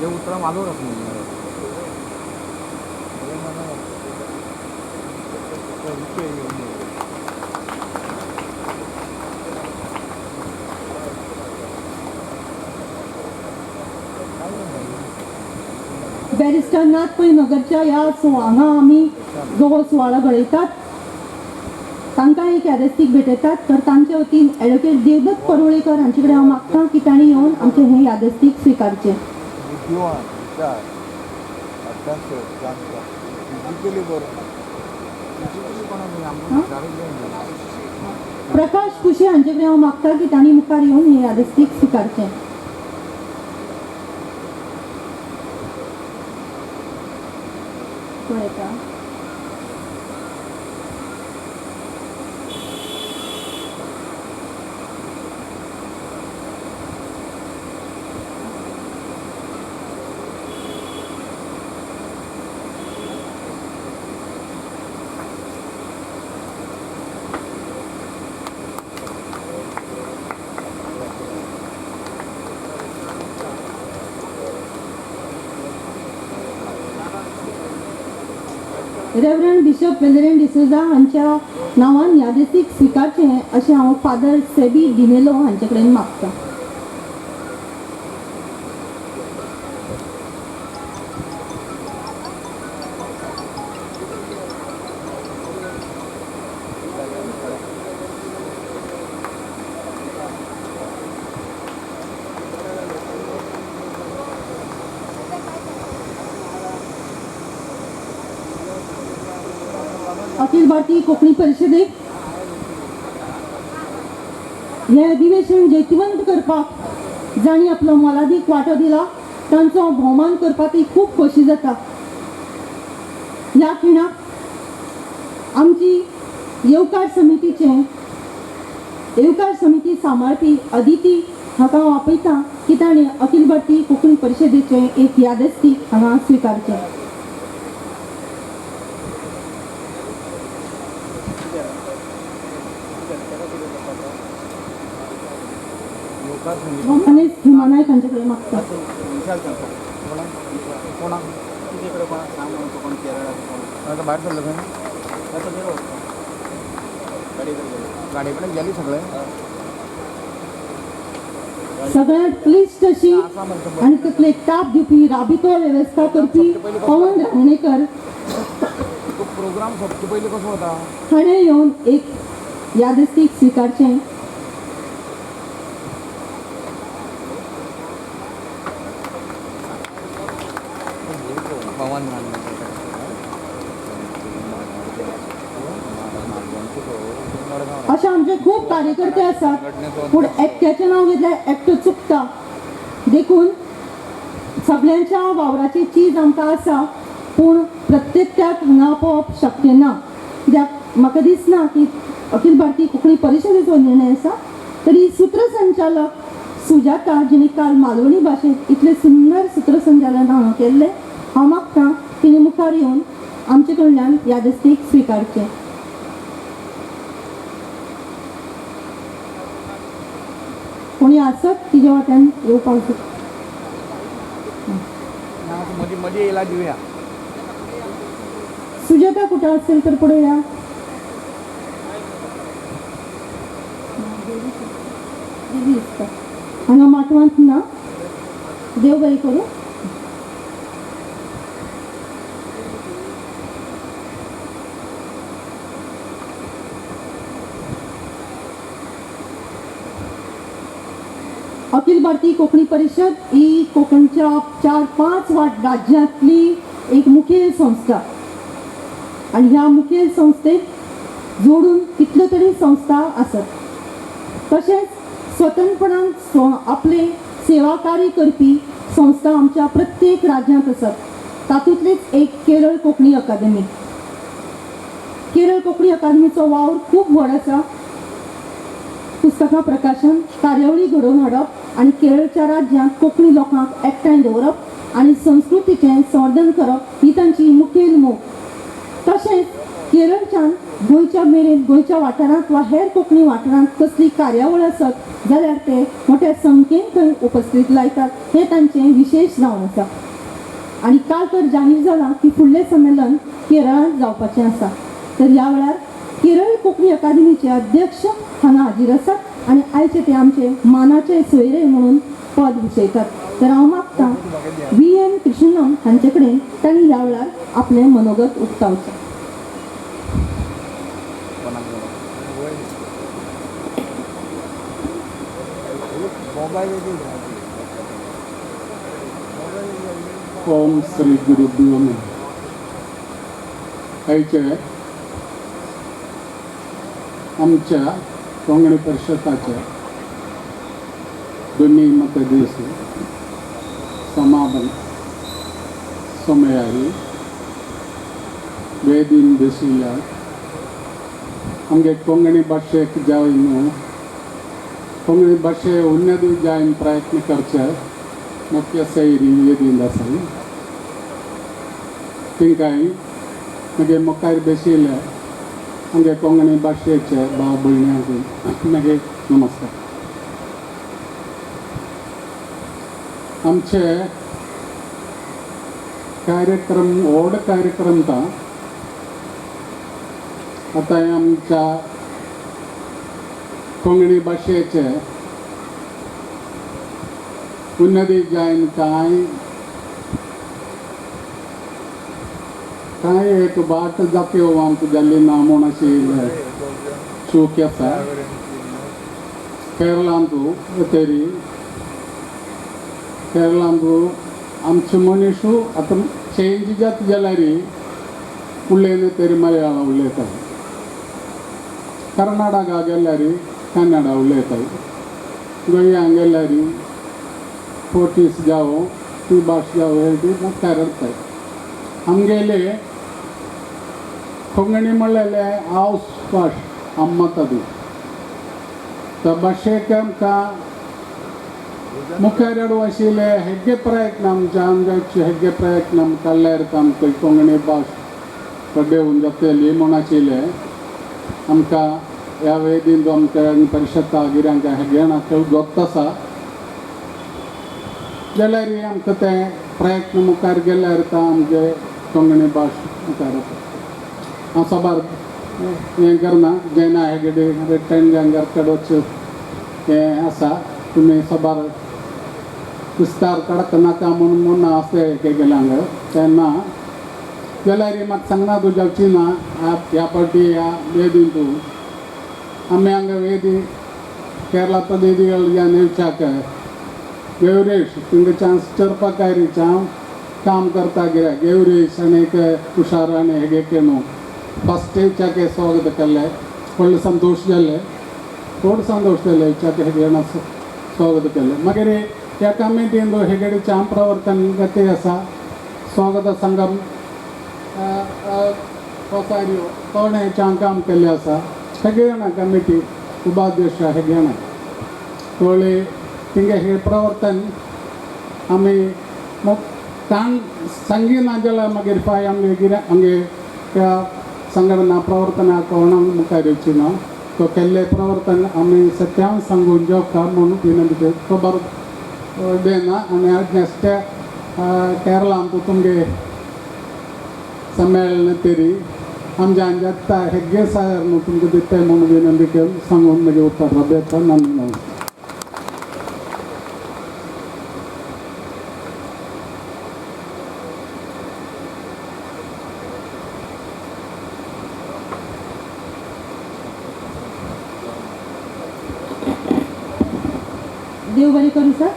जे उतरां मालूच बॅरिस्टर नाथ पै नगरच्या ह्या हांगा आमी जो सुवाळो घडयतात तांकां एक यादस्तीक भेटयतात. तर तांचे वतीन ॲडव्होकेट देवदत्त परुळेकर हांचे कडेन हांव मागतां की तांणी येवन आमचें हें यादस्तीक स्विकारचें. प्रकाश कुशे हांचे कडेन हांव मागतां की तांणी मुखार येवन हें यादस्तीक स्विकारचें. पळयता रेव्हरंड बिशप वेलेरेन डिसोजा हांच्या नांवान यादस्तीक स्विकारचें अशें हांव फादर सेबी डिनेलो हांचे कडेन मागतां. अखिल भारतीय कोंकणी परिशदेक हे अधिवेशन जैतिवंत करपाक जाणी आपलो मोलादीक वांटो दिला तांचो भोवमान करपाक ती खूब खोशी जाता. ह्या खिणाक आमची येवकार समिती सांबाळपी अदिती हाका हांव आपयतां की ताणें अखिल भारतीय कोंकणी परिशदेचें एक यादस्तीक हांगा स्विकारचें. भोमाने सीमा नायक हांचे कडेन मागतां. भायर सरलो खंय गाडी कडेन गेली सगळे. सगळ्यांत क्लिश्ट अशी आनी तकलेक ताप दिवपी राबितो वेवस्था करपी पवन रांगणेकर तो प्रोग्राम सोंपचे पयलीं कसो वता. हाणें येवन एक यादस्तीक स्विकारचें. पवन अशे आमचे खूब कार्यकर्ते आसात पूण एकट्याचें नांव घेतल्यार एकटो चुकता. देखून सगळ्यांच्या वावराची चीज आमकां आसा पूण प्रत्येकाक हांगा पळोवप शक्य ना. कित्याक म्हाका दिसना की अखिल भारतीय कोंकणी परिशदेचो निर्णय आसा. तरी सूत्रसंचालक सुजाता जिणे काल मालवणी भाशेंत इतले सुंदर सूत्रसंचालन हांगा केल्लें हांव मागतां तिणे मुखार येवन आमचे कडल्यान यादस्तीक स्विकारचें. कोणी आसत तिच्या वाट्यान येवपाक शकता. मदीं येयला दिवया. सुजाता कुठं असेल तर पुढे या. घातलेली दिसता हांगा माटवांत ना देव बरें करूं. अखिल भारतीय कोंकणी परिषद ही कोकणच्या 4-5 राज्यांतली एक मुखेल संस्था आणि ह्या मुखेल संस्थेक जोडून कितल्यो तरी संस्था आसत. तशेंच स्वतंत्रपणान आपले सेवा कार्य करपी संस्था आमच्या प्रत्येक राज्यांत आसात. तातूंतलीच एक केरळ कोंकणी अकादेमी. केरळ कोंकणी अकादेमीचो वावर खूब व्हड आसा. पुस्तकां प्रकाशन, कार्यावळी घडोवन हाडप आनी केरळच्या राज्यांत कोंकणी लोकांक एकठांय दवरप आनी संस्कृतीचें संवर्धन करप ही तांची मुखेल मोख. तशेंच केरळच्यान गोंयच्या मेरेन गोंयच्या वाठारांत वा हेर कोंकणी वाठारांत कसली कार्यावळ आसत जाल्यार ते मोठ्या संख्येन थंय उपस्थित लायतात हें तांचें विशेश जावन आसा. आनी काल तर जाहीर जालां की फुडलें संमेलन केरळांत जावपाचें आसा. तर ह्या वेळार केरळ कोंकणी अकादेमीचे अध्यक्ष हांगा हाजीर आसात आनी आयचे ते आमचे मानाचे सोयरे म्हणून पद भुशयतात. तर हांव मागतां VN कृष्णम हांचे कडेन तांणी ह्या वेळार आपलें मनोगत उक्तावचें. ओम श्री गुरुदेव नमः. आयचे आमच्या कोंकणी परिशदाचे दोन्ही मतदिवसी समापन समयारी वेदीन दिसूया आमगे कोंकणी भाशेक जावन कोंकणी भाशे उन्नती जायन प्रयत्न करचे मुख्य सैरी वेदीन आसा. तिंकाय मागे मुखार बशिल्ले आमगे कोंकणी भाशेचे भाव भयण्यांक मागे नमस्कार. आमचे कार्यक्रम व्हड कार्यक्रम ता आतां आमच्या कोंकणी भाशेचे उन्नती जायन कांय एक बाट जात्यो आमकां जाल्ली ना म्हूण अशी चूक आसा. केरळांतू तरी केरळांतू आमचे मनीस आतां चेंज जाता जाल्यार उलयले तरी मलयाळम उलयतात. कर्नाटका गेल्यार कन्नडा उलयतात. गोंयां गेल्यार पोर्तुगीज जावं ती भास जावं ती मुखार येतात. आमगेले कोंकणी म्हणलेले हावस भास आम्मतदी त्या भाशेक आमकां मुखार हाडूं आशिल्ले हेगे प्रयत्न आमचे हेगे प्रयत्न काडल्यार आमकां कोंकणी भास कडेन जातली म्हूण आशिल्ले. आमकां ह्या वेदीन जो आमच्या परिशदा गिऱ्यांक हेगेण गोक्त आसा जाल्यार आमकां ते प्रयत्न मुखार गेल्यार आमचे कोंकणी भास मुखार येता. हांव सबार हें करना जेन्ना हेगडे रिटर्न जांगर काडोच हें आसा तुमी सबार विस्तार काडक नाका म्हणून आसले हे गेल्यांक तेन्ना जाल्यार म्हाका सांगना तूं जावची ना ह्या फावटी ह्या वेदीन तूं आमी हांगा वेदी केरळा वेदी नेवच्याक गेवरेश तुमकां चान्स चरपाक आयरीच हांव काम करता कित्याक गेवरेश आनी तुषार आनी हेगे केनू फस्ट येवच्याक स्वागत केल्लें व्हडलें संतोश जाल्लें. थोडं संतोश जाल्लें येवच्याक हेगे स्वागत केल्लें. मागीर ह्या कमिटीन हेगडेचें हांव प्रवर्तन गती आसा. स्वागत संगम कोसाऱ्यो तोणेचें हांव काम केल्लें आसा. हेगे जाणां कमिटी उपाध्यक्ष हेगे जाणां थोडे तिंगे हे प्रवर्तन आमी ताण सांगिना जाल्यार मागीर पांय आमगे कितें आमगे त्या संघटना प्रवर्तनाक कोणाक मुखार येवची ना. तो केल्लें प्रवर्तन आमी सत्यान सांगून जेवता म्हणून विनंती खबर देना. आनी नेक्स्ट केरळांत तुमगे सम्मेलन तरी आमच्या जाता हेगे सार न्हू तुमकां दिताय म्हणून विनंती केली सांगून मागीर उत्तर देता. नमस्कार. देव बरें करूं सर.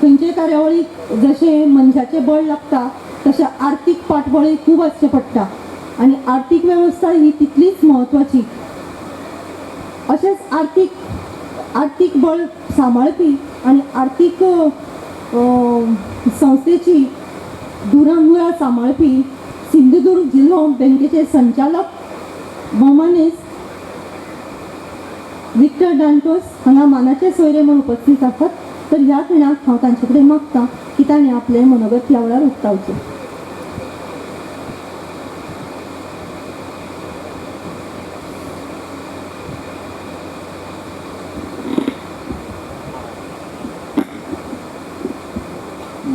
खंयचे कार्यावळीक जशें मनशाचें बळ लागता तशें आर्थीक पाठबळय खूब आसचें पडटा आनी आर्थीक वेवस्था ही तितलीच म्हत्वाची. अशेंच आर्थीक बळ सांबाळपी आनी आर्थीक संस्थेची दुरांमुळा सांबाळपी सिंधुदुर्ग जिल्हो बँकेचे संचालक भौमानेस विक्टर डांटोस हांगा मानाचे सोयरे म्हणून उपस्थित आसात. तर ह्या खिणाक हांव तांचे कडेन मागतां की ताणें आपलें मनोगत ह्या वेळार उक्तावचें.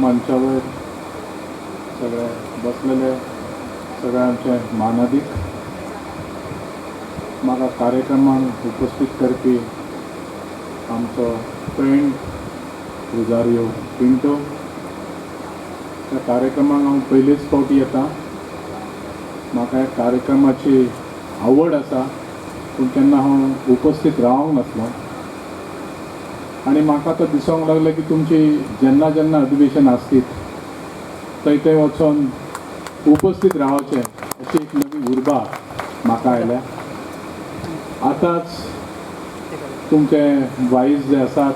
मंचावर सगळे बसलेले सगळ्यांचे मानादीक, म्हाका कार्यक्रमाक उपस्थित करपी आमचो फ्रेंड रोजारियो पिंटो. त्या कार्यक्रमाक हांव पयलेच फावटी येता. म्हाका ह्या कार्यक्रमाची आवड आसा पूण केन्ना हांव उपस्थित रावंक नासलो आनी म्हाका आतां दिसोंक लागलें की तुमची जेन्ना जेन्ना अधिवेशन आसतीत थंय थंय वचून उपस्थित रावचें अशी एक नवी उर्बा म्हाका आयल्या. आतांच तुमचे वाईज जे आसात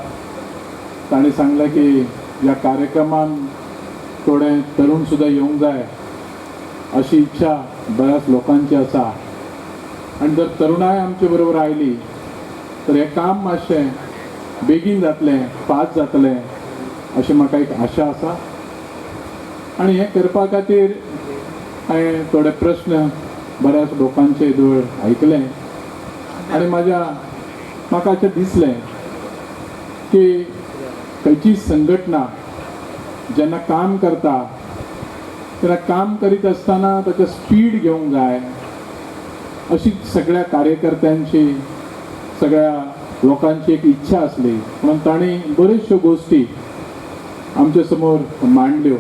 तांणी सांगलें की ह्या कार्यक्रमान थोडे तरुण सुद्दां येवंक जाय अशी इच्छा बऱ्याच लोकांची आसा आनी जर तरुणाय आमचे बरोबर आयली तर हें काम मातशें बेगीन जातलें, फास्ट जातलें अशी म्हाका एक आशा आसा. आनी हें करपा खातीर हांवें थोडे प्रश्न बऱ्याच लोकांचे जवळ आयकले आनी म्हाका अशें दिसलें की खंयची संघटना जेन्ना काम करता तेन्ना काम करीत आसतना ताचें स्पीड घेवंक जाय अशी सगळ्या कार्यकर्त्यांची, सगळ्या लोकांची एक इच्छा आसली. म्हणून तांणी बऱ्योचश्यो गोश्टी आमचे समोर मांडल्यो.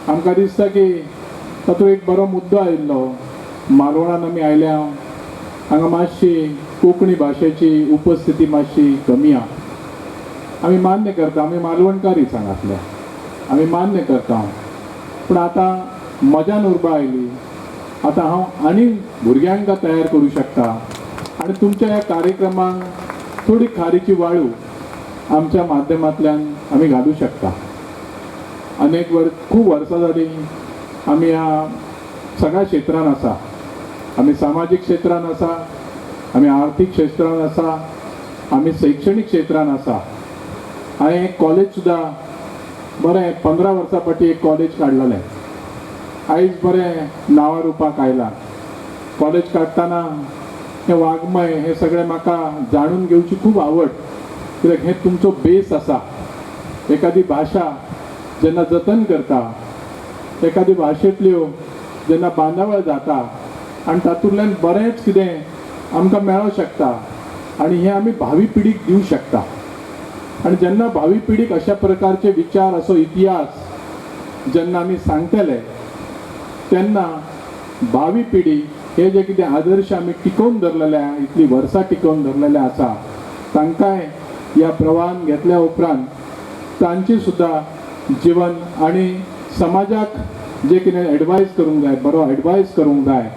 आमकां दिसता की तातूंत एक बरो मुद्दो आयिल्लो. मालवणान आमी आयल्या हांगा मातशी कोंकणी भाशेची उपस्थिती मातशी कमी आहा. आमी मान्य करता, आमी मालवणकारीच हांगातले, आमी मान्य करता. पूण आतां म्हज्यान उर्बा आयली. आतां हांव आनी भुरग्यांक तयार करूं शकता आनी तुमच्या ह्या कार्यक्रमांक थोडी खारीची वाळू आमच्या माध्यमांतल्यान आमी घालूं शकता. खूब वर्सां जालीं आमी ह्या सगळ्या क्षेत्रांत आसा. आमी सामाजीक क्षेत्रांत आसा, आमी आर्थीक क्षेत्रांत आसा, आमी शैक्षणीक क्षेत्रांत आसा. हांवें एक कॉलेज सुद्दां बरें 15 वर्सां फाटीं एक कॉलेज काडलेलें. आयज बरें नांवा रुपाक आयलां. कॉलेज काडटना हें वाङ्मय हें सगळें म्हाका जाणून घेवची खूब आवड. कित्याक हें तुमचो बेस आसा. एखादी भाशा जेन्ना जतन करता, एखादी भाशेंतल्यो जेन्ना बांदावळ जाता आनी तातूंतल्यान बरेंच कितें आमकां मेळोंक शकता आनी हें आमी भावी पिढीक दिवंक शकता. आनी जेन्ना भावी पिढीक अशा प्रकारचे विचार, असो इतिहास जेन्ना आमी सांगतले तेन्ना भावी पिढी हे जे कितें आदर्श आमी टिकोवन धरलेले, इतली वर्सां टिकोवन धरलेले आसा, तांकांय ह्या प्रवाहान घेतल्या उपरांत तांची सुद्दां जीवन आनी समाजाक जे कितें एडवायस करूंक जाय, बरो एडवायस करूंक जाय,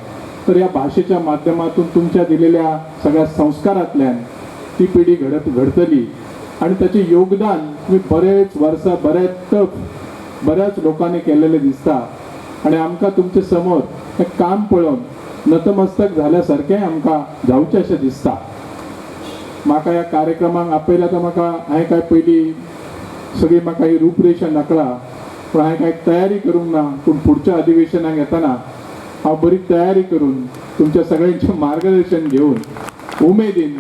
तर ह्या भाशेच्या माध्यमातून तुमच्या दिलेल्या सगळ्या संस्कारांतल्यान ती पिढी घडतली आनी ताचें योगदान तुम्ही बरेच वर्सां बऱ्याच लोकांनी केलेले दिसता. आनी आमकां तुमचे समोर हें काम पळोवन नतमस्तक झाल्यासारकें आमकां जावचें अशें दिसता. म्हाका ह्या कार्यक्रमाक आपयल्या तर म्हाका हांवें काय पयलीं सगळी म्हाका ही रूपरेषा नकळा, पूण हांवें कांय तयारी करूंक ना. पूण पुढच्या अधिवेशनाक येतना हांव बरी तयारी करून तुमच्या सगळ्यांचें मार्गदर्शन घेवन उमेदीन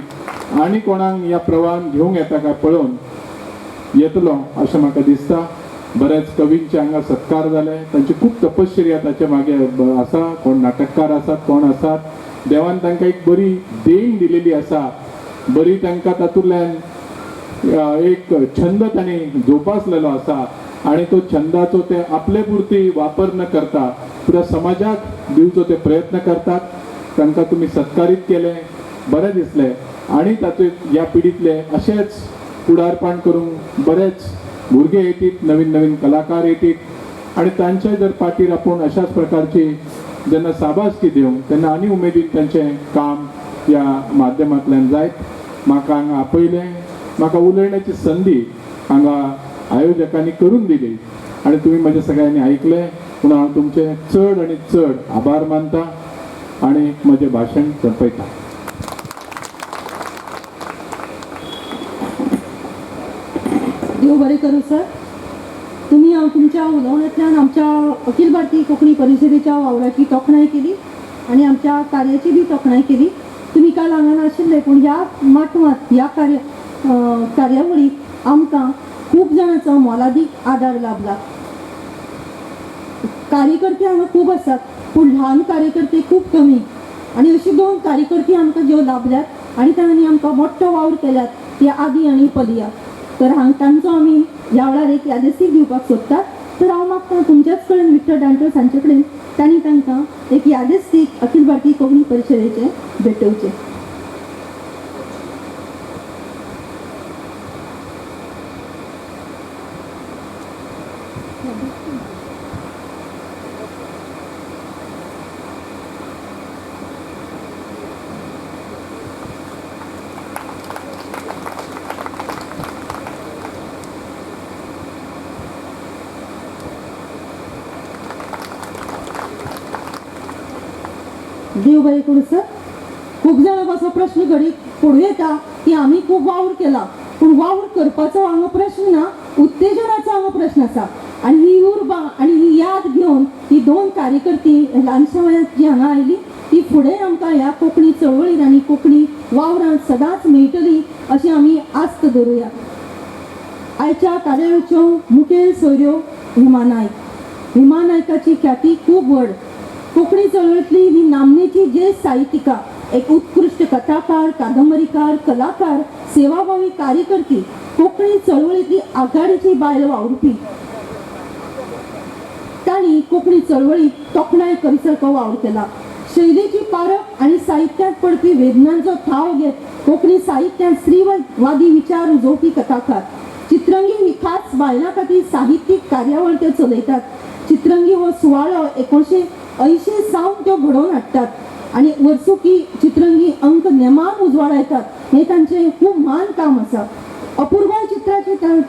आनी कोणाक ह्या प्रवाहान घेवंक येता काय पळोवन येतलो अशें म्हाका दिसता. बरेच कवींचे हांगा सत्कार जाले, तांची खूब तपश्चर्या ताचे मागे आसा. कोण नाटककार आसात, कोण आसात. देवान तांकां एक बरी देण दिलेली आसा. बरी तांकां तातूंतल्यान एक छंद तांणी जोपासलेलो आसा आनी तो छंदाचो ते आपले पुरती वापर न करता पुऱ्या समाजाक दिवचो ते प्रयत्न करतात. तांकां तुमी सत्कारीत केले, बरें दिसलें. आणि तातूंत ह्या पिढीतले अशेच फुडारपण करूंक बरेच भुरगे येतात, नवीन नवीन कलाकार येतात आणि तांचे जर पाठीर आपूण अशाच प्रकारची जेन्ना साबासकी दिवंक तेन्ना आनी उमेदीन तांचें काम ह्या माध्यमांतल्यान जायत. म्हाका हांगा आपयलें, म्हाका उलयण्याची संदी हांगा आयोजकांनी करून दिली आणि तुम्ही म्हजे सगळ्यांनी ऐकलें म्हणून हांव तुमचे चड आनी चड आभार मानता आणि म्हजें भाशण संपयता. देव बरें करूं सर. तुम्ही तुमच्या उलोवण्यांतल्यान आमच्या अखिल भारतीय कोंकणी परिशदेच्या वावराची तोखणाय केली आणि आमच्या कार्याची बी तोखणाय केली. तुम्ही काल हांगा नाशिल्ले पूण ह्या माटवांत ह्या कार्यावळीक आमकां खूब जाणांचो मोलादीक आदार लाभला. कार्यकर्ते हांगा खूब आसात पूण ल्हान कार्यकर्ते खूब कमी आणि अशी 2 कार्यकर्ती आमकां ज्यो लाभल्यात आणि तांणी आमकां मोठो वावर केल्यात ते आदी आणि पलिया. तर तांचो आमी ह्या वेळार एक यादस्तीक दिवपाक सोदतात. तर हांव मागता तुमच्याच कडेन विक्टर डांटो हांचे कडेन तांणी तांकां एक यादस्तीक अखिल भारतीय कोंकणी परिशदेचे भेटोवचे. देव बरें करूं सर. खूब जाणांक असो प्रश्न घडीत पडूं येता की आमी खूब वावर केला पूण वावर करपाचो हांगा प्रश्न ना, उत्तेजनाचो हांगा प्रश्न आसा. आणि ही उर्बा आणि ही याद घेवन ही 2 कार्यकर्ती ल्हानशा वयांत जी हांगा आयली ती फुडें आमकां ह्या कोंकणी चळवळीन आनी कोंकणी वावरांत सदांच मेळटली अशी आमी आस्त धरुया. आयच्या कार्यावळीच्यो मुखेल सोयऱ्यो हेमा नायक. हेमा नायकाची ख्याती खूब व्हड. कोंकणी चळवळीतली ही नामनेची ज्येश्ठ साहित्यिका, एक उत्कृष्ट कथाकार, कादंबरीकार, कलाकार, सेवाभावी कार्यकर्ती, कोंकणी चळवळीतली आघाडीची बायल वावुरपी. तांणी कोंकणी चळवळीत तोखणाय करीसारको वावर केला. शैलीची पारख आणि साहित्यांत पडपी वेदनांचो ठाव घेत कोंकणी साहित्यांत स्त्रीवादी विचार रुजोवपी कथाकार. चित्रंगी ही खास बायलां खातीर साहित्यीक कार्यावळ ते चलयतात. चित्रंगी हो सुवाळो 1980 सावन त्यो घडोवन हाडटात आणि वर्सुकी चित्रंगी अंक नेमान उजवाडायतात. हे तांचें खूब मान काम आसा. अपूर्व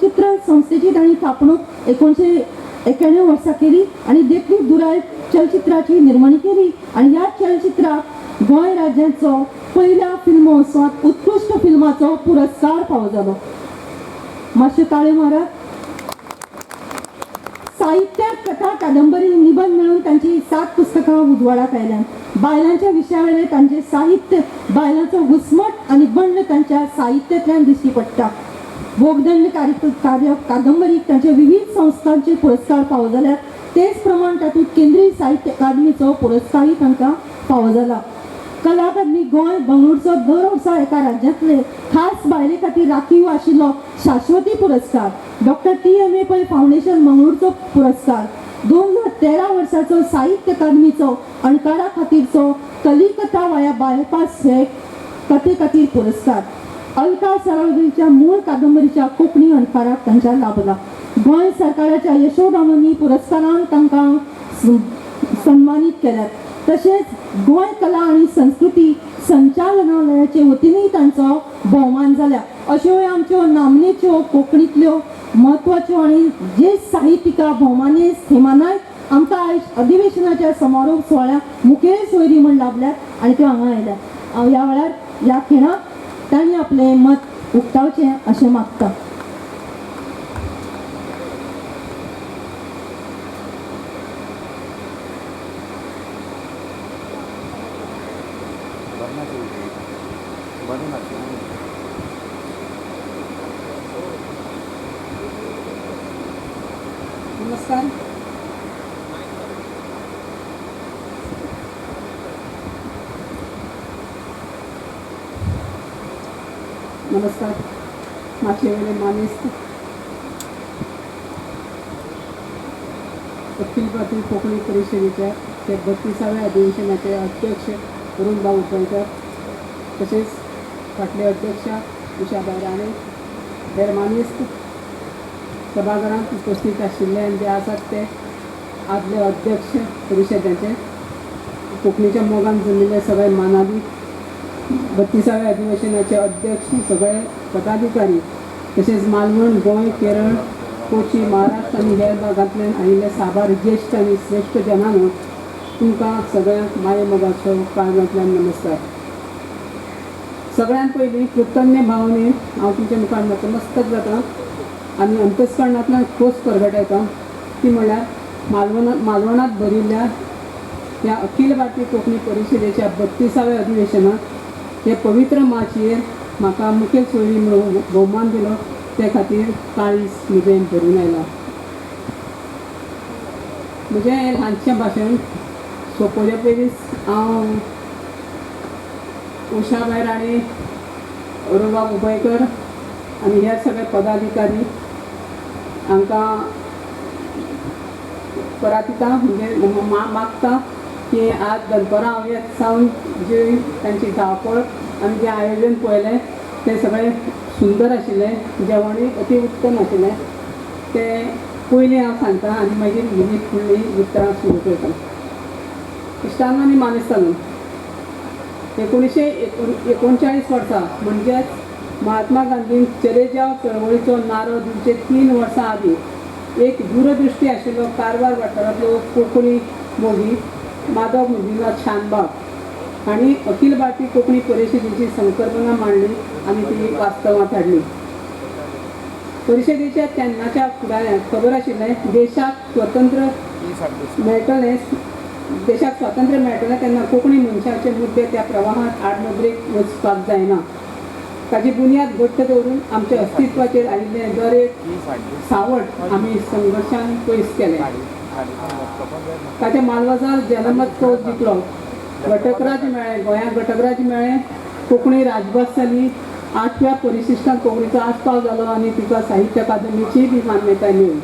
चित्र संस्थेची तांणी थापणूक 1991 वर्सा केली आणि देखीक दुराय चलचित्राची निर्मणी केली आणि ह्या चलचित्राक गोंय राज्याचो पहिल्या फिल्मोत्सवात उत्कृष्ट फिल्माचो पुरस्कार फावो जालो. मातशे ताळे मारात. साहित्यात कथा, कादंबरी, निबंध मिळून त्यांची 7 पुस्तकां उजवाडाक आयल्यात. बायलांच्या विशयावेले तांचे साहित्य, बायलांचो घुसमट आणि बंड तांच्या साहित्यांतल्यान दिश्टी पडटा. भोगदंड कादंबरीक तांचे विविध संस्थांचे पुरस्कार फावो जाल्यात. तेच प्रमाण तातूंत केंद्रीय साहित्य अकादमीचो पुरस्कारय तांकां फावो जाला. कला अकादमी गोंय बंगळुरूचो दर वर्सा एका राज्यांतले खास बायले खातीर राखीव आशिल्लो शाश्वती पुरस्कार, डॉक्टर TMA पै फाउंडेशन मंगळूरचो पुरस्कार, 2013 वर्साचो साहित्य अकादमीचो अणकारा खातीरचो कलिकथा वाया बायपास हे कथे खातीर पुरस्कार, अलका सरावगीच्या मूळ कादंबरीच्या कोंकणी अणकाराक तांच्या लाभला. गोंय सरकाराच्या यशोगामांनी पुरस्कारान तांकां सन्मानीत केल्यात. तशेंच गोंय कला आणि संस्कृती संचालनालयाचे वतीनय तांचो भोवमान जाल्या. अश्यो आमच्यो नामनेच्यो कोंकणींतल्यो म्हत्वाच्यो आणि ज्येश्ठ साहित्यिका भोवमानेस्त हेमा नायक आमकां आयज अधिवेशनाच्या समारोप सुवाळ्याक मुखेल सोयरी म्हूण लाभल्यात आणि त्यो हांगा आयल्यात. हांव ह्या वेळार ह्या खिणाक तांणी आपलें मत उक्तावचें अशें मागता. नमस्कार. नमस्कार. मातशे वेळे मानेस्त अखिल भारतीय कोंकणी परिशदेच्या ते 32व्या अधिवेशनाचे अध्यक्ष अरुण भाऊ गोंयकर, तसेच फाटले अध्यक्ष उषाबाई राणे, हेर मानेस्त सभाघरांत उपस्थित आशिल्ले जे आसात ते आदले अध्यक्ष परिशदेचे, कोंकणीच्या मोगान जमिल्ले सगळे मानादी, 32व्या अधिवेशनाचे अध्यक्ष, सगळे पदाधिकारी, तसेच मालवण, गोंय, केरळ, कोची, महाराष्ट्र आनी हेर भागांतल्यान आयिल्ले साबार ज्येश्ठ आनी श्रेष्ठ जनांनो, तुमकां सगळ्यांक माये मोगाचो काळजांतल्यान नमस्कार. सगळ्यात पयलीं कृतज्ञ भावनेन हांव तुमच्या मुखार नतमस्तक जाता आनी अंतस्करणांतल्यान खोस परगटायता ती म्हणल्यार मालवणांत भरिल्ल्या ह्या अखिल भारतीय कोंकणी परिशदेच्या 32व्या अधिवेशनात हे पवित्र माचयेर म्हाका मुखेल सोयरी म्हणून भोवमान दिलो ते खातीर काळीज म्हजें भरून आयलां. म्हजें हें ल्हानशें भाशण सोंपोवचे पयलींच हांव उषाबाई राणे, अरुणबाब उबयकर आनी हे सगळे पदाधिकारी हांकां परातिता म्हणजे मागता की आज दनपारां हांव येत सावन जे तांची धांवपळ आनी जें आयोजन पळयलें तें सगळें सुंदर आशिल्लें, जेवणूय अति उत्तम आशिल्लें. तें पयलीं हांव सांगता आनी मागीर ही फुडलीं उतरां सुरू करता. इश्टानो आनी मानेस्तानो, 1939 वर्सा म्हणजेच महात्मा गांधीन चलेजाव चळवळीचो नारो दिवचे 3 वर्सां आदीं एक दूरदृश्टी आशिल्लो कारवार वाठारांतलो कोंकणी मोगी माधव मुनीनाथ शानबाग हांणी अखिल भारतीय कोंकणी परिशदेची संकल्पना मांडली आनी ती वास्तवांत हाडली. परिशदेच्या तेन्नाच्या फुडाऱ्यांक खबर आशिल्लें देशाक स्वातंत्र्य मेळटलें तेन्ना कोंकणी मनशाचे मुद्दे त्या प्रवाहांत आडनदरेक वचपाक जायना. ताची बुन्याद घट्ट दवरून आमच्या अस्तित्वाचेर आयिल्लें दर एक सावट आमी संघर्शान पयस केलें. ताच्या मालवाजार जनमत फौज जिखलो, घटकराज मेळ्ळे, गोंयांत घटकराज मेळ्ळें, कोंकणी राजभास जाली, 8व्या परिशिश्टांत कोंकणीचो आस्पाव जालो आनी तिका साहित्य अकादमीची बी मान्यताय मेळ्ळी.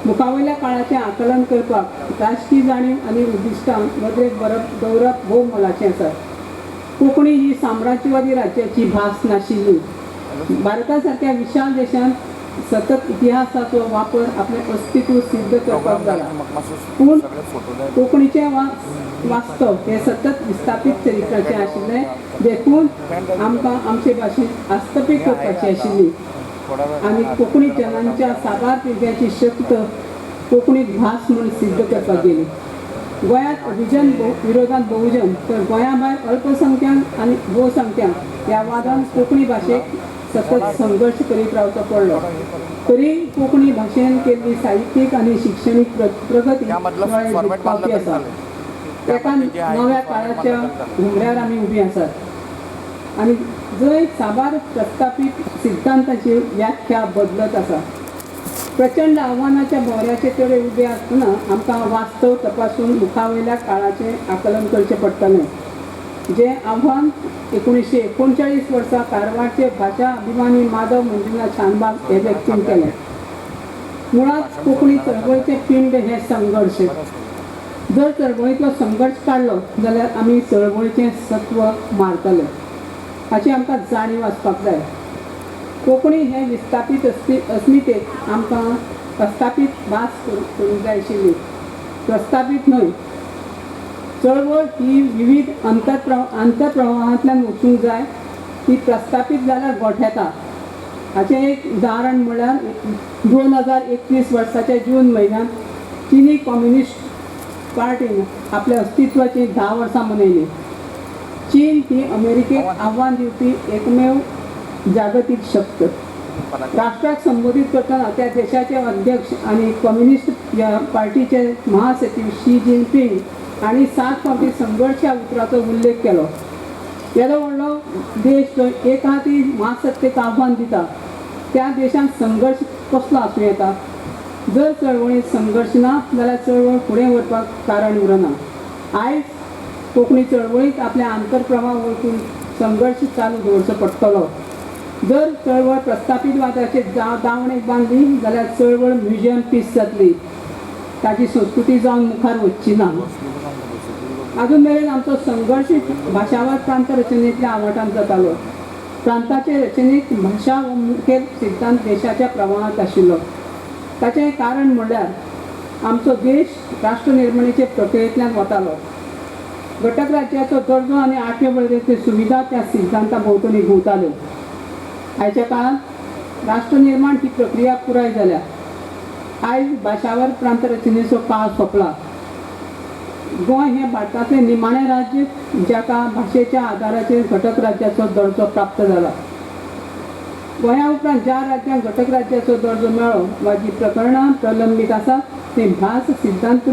मुखावयल्या काळाचें आकलन करपाक राजकीय जाणीव आनी उद्दिश्टां नदरेक दवरप भोव मोलाचें आसा. कोंकणी ही साम्राज्यवादी राज्याची भास नाशिल्ली. भारता सारक्या विशाल देशांत सतत इतिहासाचो वापर आपलें अस्तित्व सिद्ध करपाक जाला, पूण कोंकणीचें वास्तव हे सतत विस्थापीत चरित्राचें आशिल्लें, देखून आमकां आमचे भाशेंत आस्थापीत करपाची आशिल्ली आनी कोंकणी जनांच्या साबार पिळग्याची शक्त कोंकणीक भास म्हूण सिद्ध करपाक गेली. गोंयांत अभिजन विरोधांत बहुजन तर गोंया भायर अल्पसंख्याक आनी भोवसंख्याक ह्या वादान कोंकणी भाशेक सतत संघर्श करीत रावचो पडलो. तरी कोंकणी भाशेन केल्ली साहित्यीक आनी शिक्षणीक प्रगती पावती आसा. एका नव्या काळाच्या घुमऱ्यार आमी उबी आसात आनी जंय साबार प्रस्थापीत सिद्धांताची व्याख्या बदलत आसा. प्रचंड आव्हानाच्या भोवऱ्याचे कडेन उबे आसतना आमकां वास्तव तपासून मुखावयल्या काळाचें आकलन करचें पडटलें. जें आव्हान 1939 वर्सा कारवारचे भाशा अभिमानी माधव मंजुनाथ शानबाग हे व्यक्तीन केलें. मुळात कोंकणी चळवळीचें पिंड हे संघर्श. जर चळवळींतलो संघर्श काडलो जाल्यार आमी चळवळीचें सत्व मारतले हाची आमकां जाणीव आसपाक जाय. कोंकणी हे विस्थापीत अस्मितेक आमकां प्रस्थापीत भास करूंक जाय आशिल्ली, प्रस्थापीत न्हय. चळवळ ही विविध अंतरप्रवाहांतल्यान वचूंक जाय. ती प्रस्थापीत जाल्यार गोठेता. हाचें एक उदाहरण म्हळ्यार 2021 वर्साच्या जून म्हयन्यांत चिनी कम्युनिस्ट पार्टीन आपल्या अस्तित्वाची 10 वर्सां मनयली. चीन ही अमेरिकेक आव्हान दिवपी एकमेव जागतीक शक्त. राष्ट्राक संबोधीत करतना त्या देशाचे अध्यक्ष आनी कम्युनिस्ट पार्टीचे महासचिव शी जिनपिंग हांणी 7 फावटी संघर्श ह्या उतराचो उल्लेख केलो. येदो व्हडलो देश जो एक हाती महासत्तेक आव्हान दिता त्या देशांत संघर्ष कसलो आसूं येता. जर चळवळींत संघर्श ना जाल्यार चळवळ फुडें व्हरपाक कारण उरना. आयज कोंकणी चळवळींत आपल्या आंतरप्रवाह वळखून संघर्श चालू दवरचो पडटलो. जर चळवळ प्रस्थापीतवादाचे दावणेक बांदली जाल्यार चळवळ म्युजियम पीस जातली. ताची संस्कृती जावन मुखार वचची ना. अजून मेरेन आमचो संघर्श भाशावाद प्रांत रचनेंतल्या आवाठांत जातालो. प्रांताचे रचनेक भाशा हो मुखेल सिद्धांत देशाच्या प्रवाहात आशिल्लो. ताचें कारण म्हणल्यार आमचो देश राष्ट्र निर्माणेचे प्रक्रियेंतल्यान वतालो. घटक राज्याचो दर्जो आनी 8वे वळेरेंतल्यो सुविधा त्या सिद्धांता भोंवतणी घुंवताल्यो. आयच्या काळांत राष्ट्र निर्माण ही प्रक्रिया पुराय जाल्या. आयज भाशावर प्रांत रचनेचो काळ सोंपला. गोंय हें भारतांतलें निमाणें राज्य जाका भाशेच्या आदाराचेर घटक राज्याचो दर्जो प्राप्त जाला. गोंया उपरांत ज्या राज्यांक घटक राज्याचो दर्जो मेळ्ळो वा जी प्रकरणां प्रलंबीत आसात ते भास सिद्धांत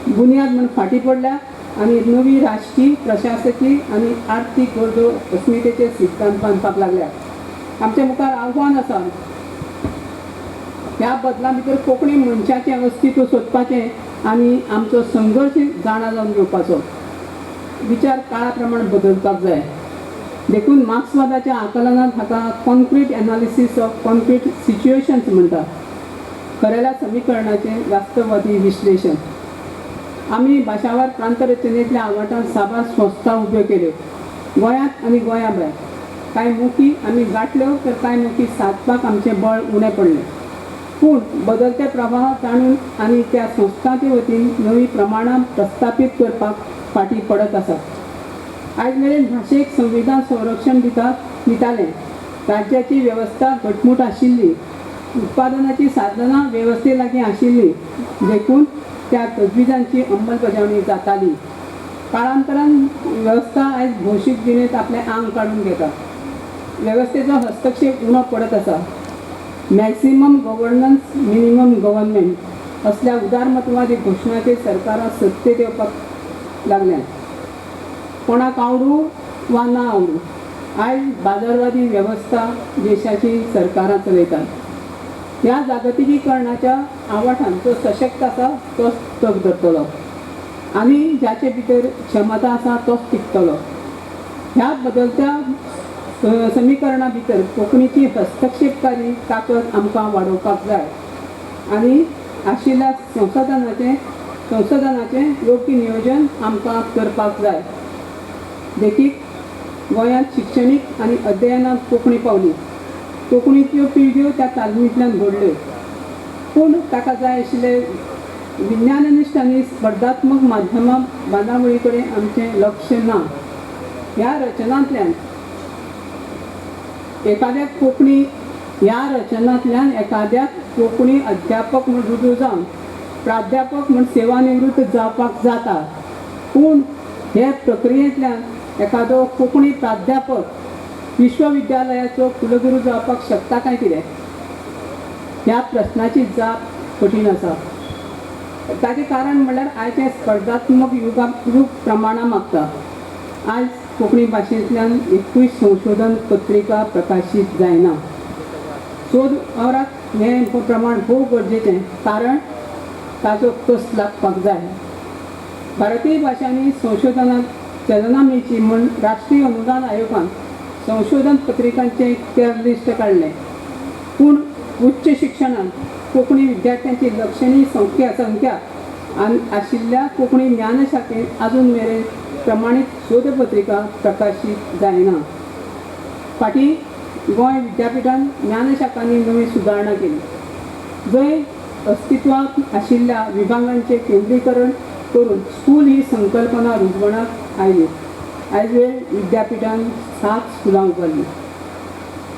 बुनियाद म्हूण फाटीं पडल्या आनी नवी राजकीय प्रशासकीय आनी आर्थीक गरजो अस्मितेचे सिद्धांत बांदपाक लागल्या. आमच्या मुखार आव्हान आसा. ह्या बदला भितर कोंकणी मनशाचें अस्तित्व सोदपाचें आनी आमचो संघर्श जाणा जावन घेवपाचो. विचार काळा प्रमाण बदलपाक जाय. देखून मार्क्सवादाच्या आकलनांत हाका concrete analysis of concrete situations म्हणटा. खरेल्या समीकरणाचें वास्तववादी विश्लेशण. आमी भाशावार प्रांत रचनेंतल्या आवाठांत साबार संस्था उब्यो केल्यो गोंयांत आनी गोंया भायर. कांय मोखी आमी गांठल्यो तर कांय मोखी सादपाक आमचें बळ उणें पडलें. पूण बदलते प्रवाह जाणून आनी त्या संस्थांचे वतीन नवी प्रमाणां प्रस्थापीत करपाक फाटीं पडत आसात. आयज मेरेन भाशेक संविधान संरक्षण दितालें. राज्याची वेवस्था घटमूट आशिल्ली. उत्पादनाची साधनां वेवस्थे लागीं आशिल्ली. देखून त्या तजविजांची अंमलबजावणी जाताली. काळांतरान वेवस्था आयज भौशीक जिणेंत आपलें आंग काडून घेता. वेवस्थेचो हस्तक्षेप उणो पडत आसा. मॅक्सिमम गव्हर्नन्स मिनिमम गव्हर्नमेंट असल्या उदारमतवादी घोशणाचेर सरकारां सत्तेत येवपाक लागल्यात. कोणाक आवडू वा ना आवडू आयज बाजारवादी वेवस्था देशाची सरकारां चलयतात. ह्या जागतिकीकरणाच्या आवाठांत जो सशक्त आसा तोच तग धरतलो आनी ज्याचे भितर क्षमता आसा तोच टिकतलो. ह्या बदलत्या समीकरणा भितर कोंकणीची हस्तक्षेपकारी ताकद आमकां वाडोवपाक जाय आनी आशिल्ल्या संशोधनाचें योग्य नियोजन आमकां करपाक जाय. देखीक गोंयांत शिक्षणीक आनी अध्ययनांत कोंकणी पावली. कोंकणीच्यो पिळग्यो त्या तालमींतल्यान घडल्यो. पूण ताका जाय आशिल्ले विज्ञाननिश्ठ आनी स्पर्धात्मक माध्यमां बांदावळी कडेन आमचें लक्ष ना. ह्या रचनांतल्यान एखाद्याक कोंकणी अध्यापक म्हूण रुजू जावन प्राध्यापक म्हूण सेवानिवृत्त जावपाक जाता. पूण हे प्रक्रियेंतल्यान एखादो कोंकणी प्राध्यापक विश्वविद्यालयाचो कुलगुरू जावपाक शकता काय कितें? ह्या प्रस्नाची जाप कठीण आसा. ताचें कारण म्हणल्यार आयचें स्पर्धात्मक युग प्रमाणां मागता. आयज कोंकणी भाशेंतल्यान एकूय संशोधन पत्रिका प्रकाशीत जायना. सोद वावराक हें प्रमाण भोव गरजेचें कारण ताचो कस लागपाक जाय. भारतीय भाशांनी संशोधनाक चलना मेळची म्हूण राष्ट्रीय अनुदान आयोगान संशोधन पत्रिकांचें केअर लिस्ट काडलें. पूण उच्च शिक्षणांत कोंकणी विद्यार्थ्यांची लक्षणीय संख्या आशिल्ल्या कोंकणी ज्ञानशाखेंत आजून मेरेन प्रमाणीत शोध पत्रिका प्रकाशीत जायना. फाटीं गोंय विद्यापिठान ज्ञानशाखांनी नवी सुदारणा केली. जंय अस्तित्वांत आशिल्ल्या विभागांचें केंद्रीकरण करून स्कूल ही संकल्पना रुजवणाक आयली. आयज वेळ विद्यापिठान 7 स्कुलां उबारली.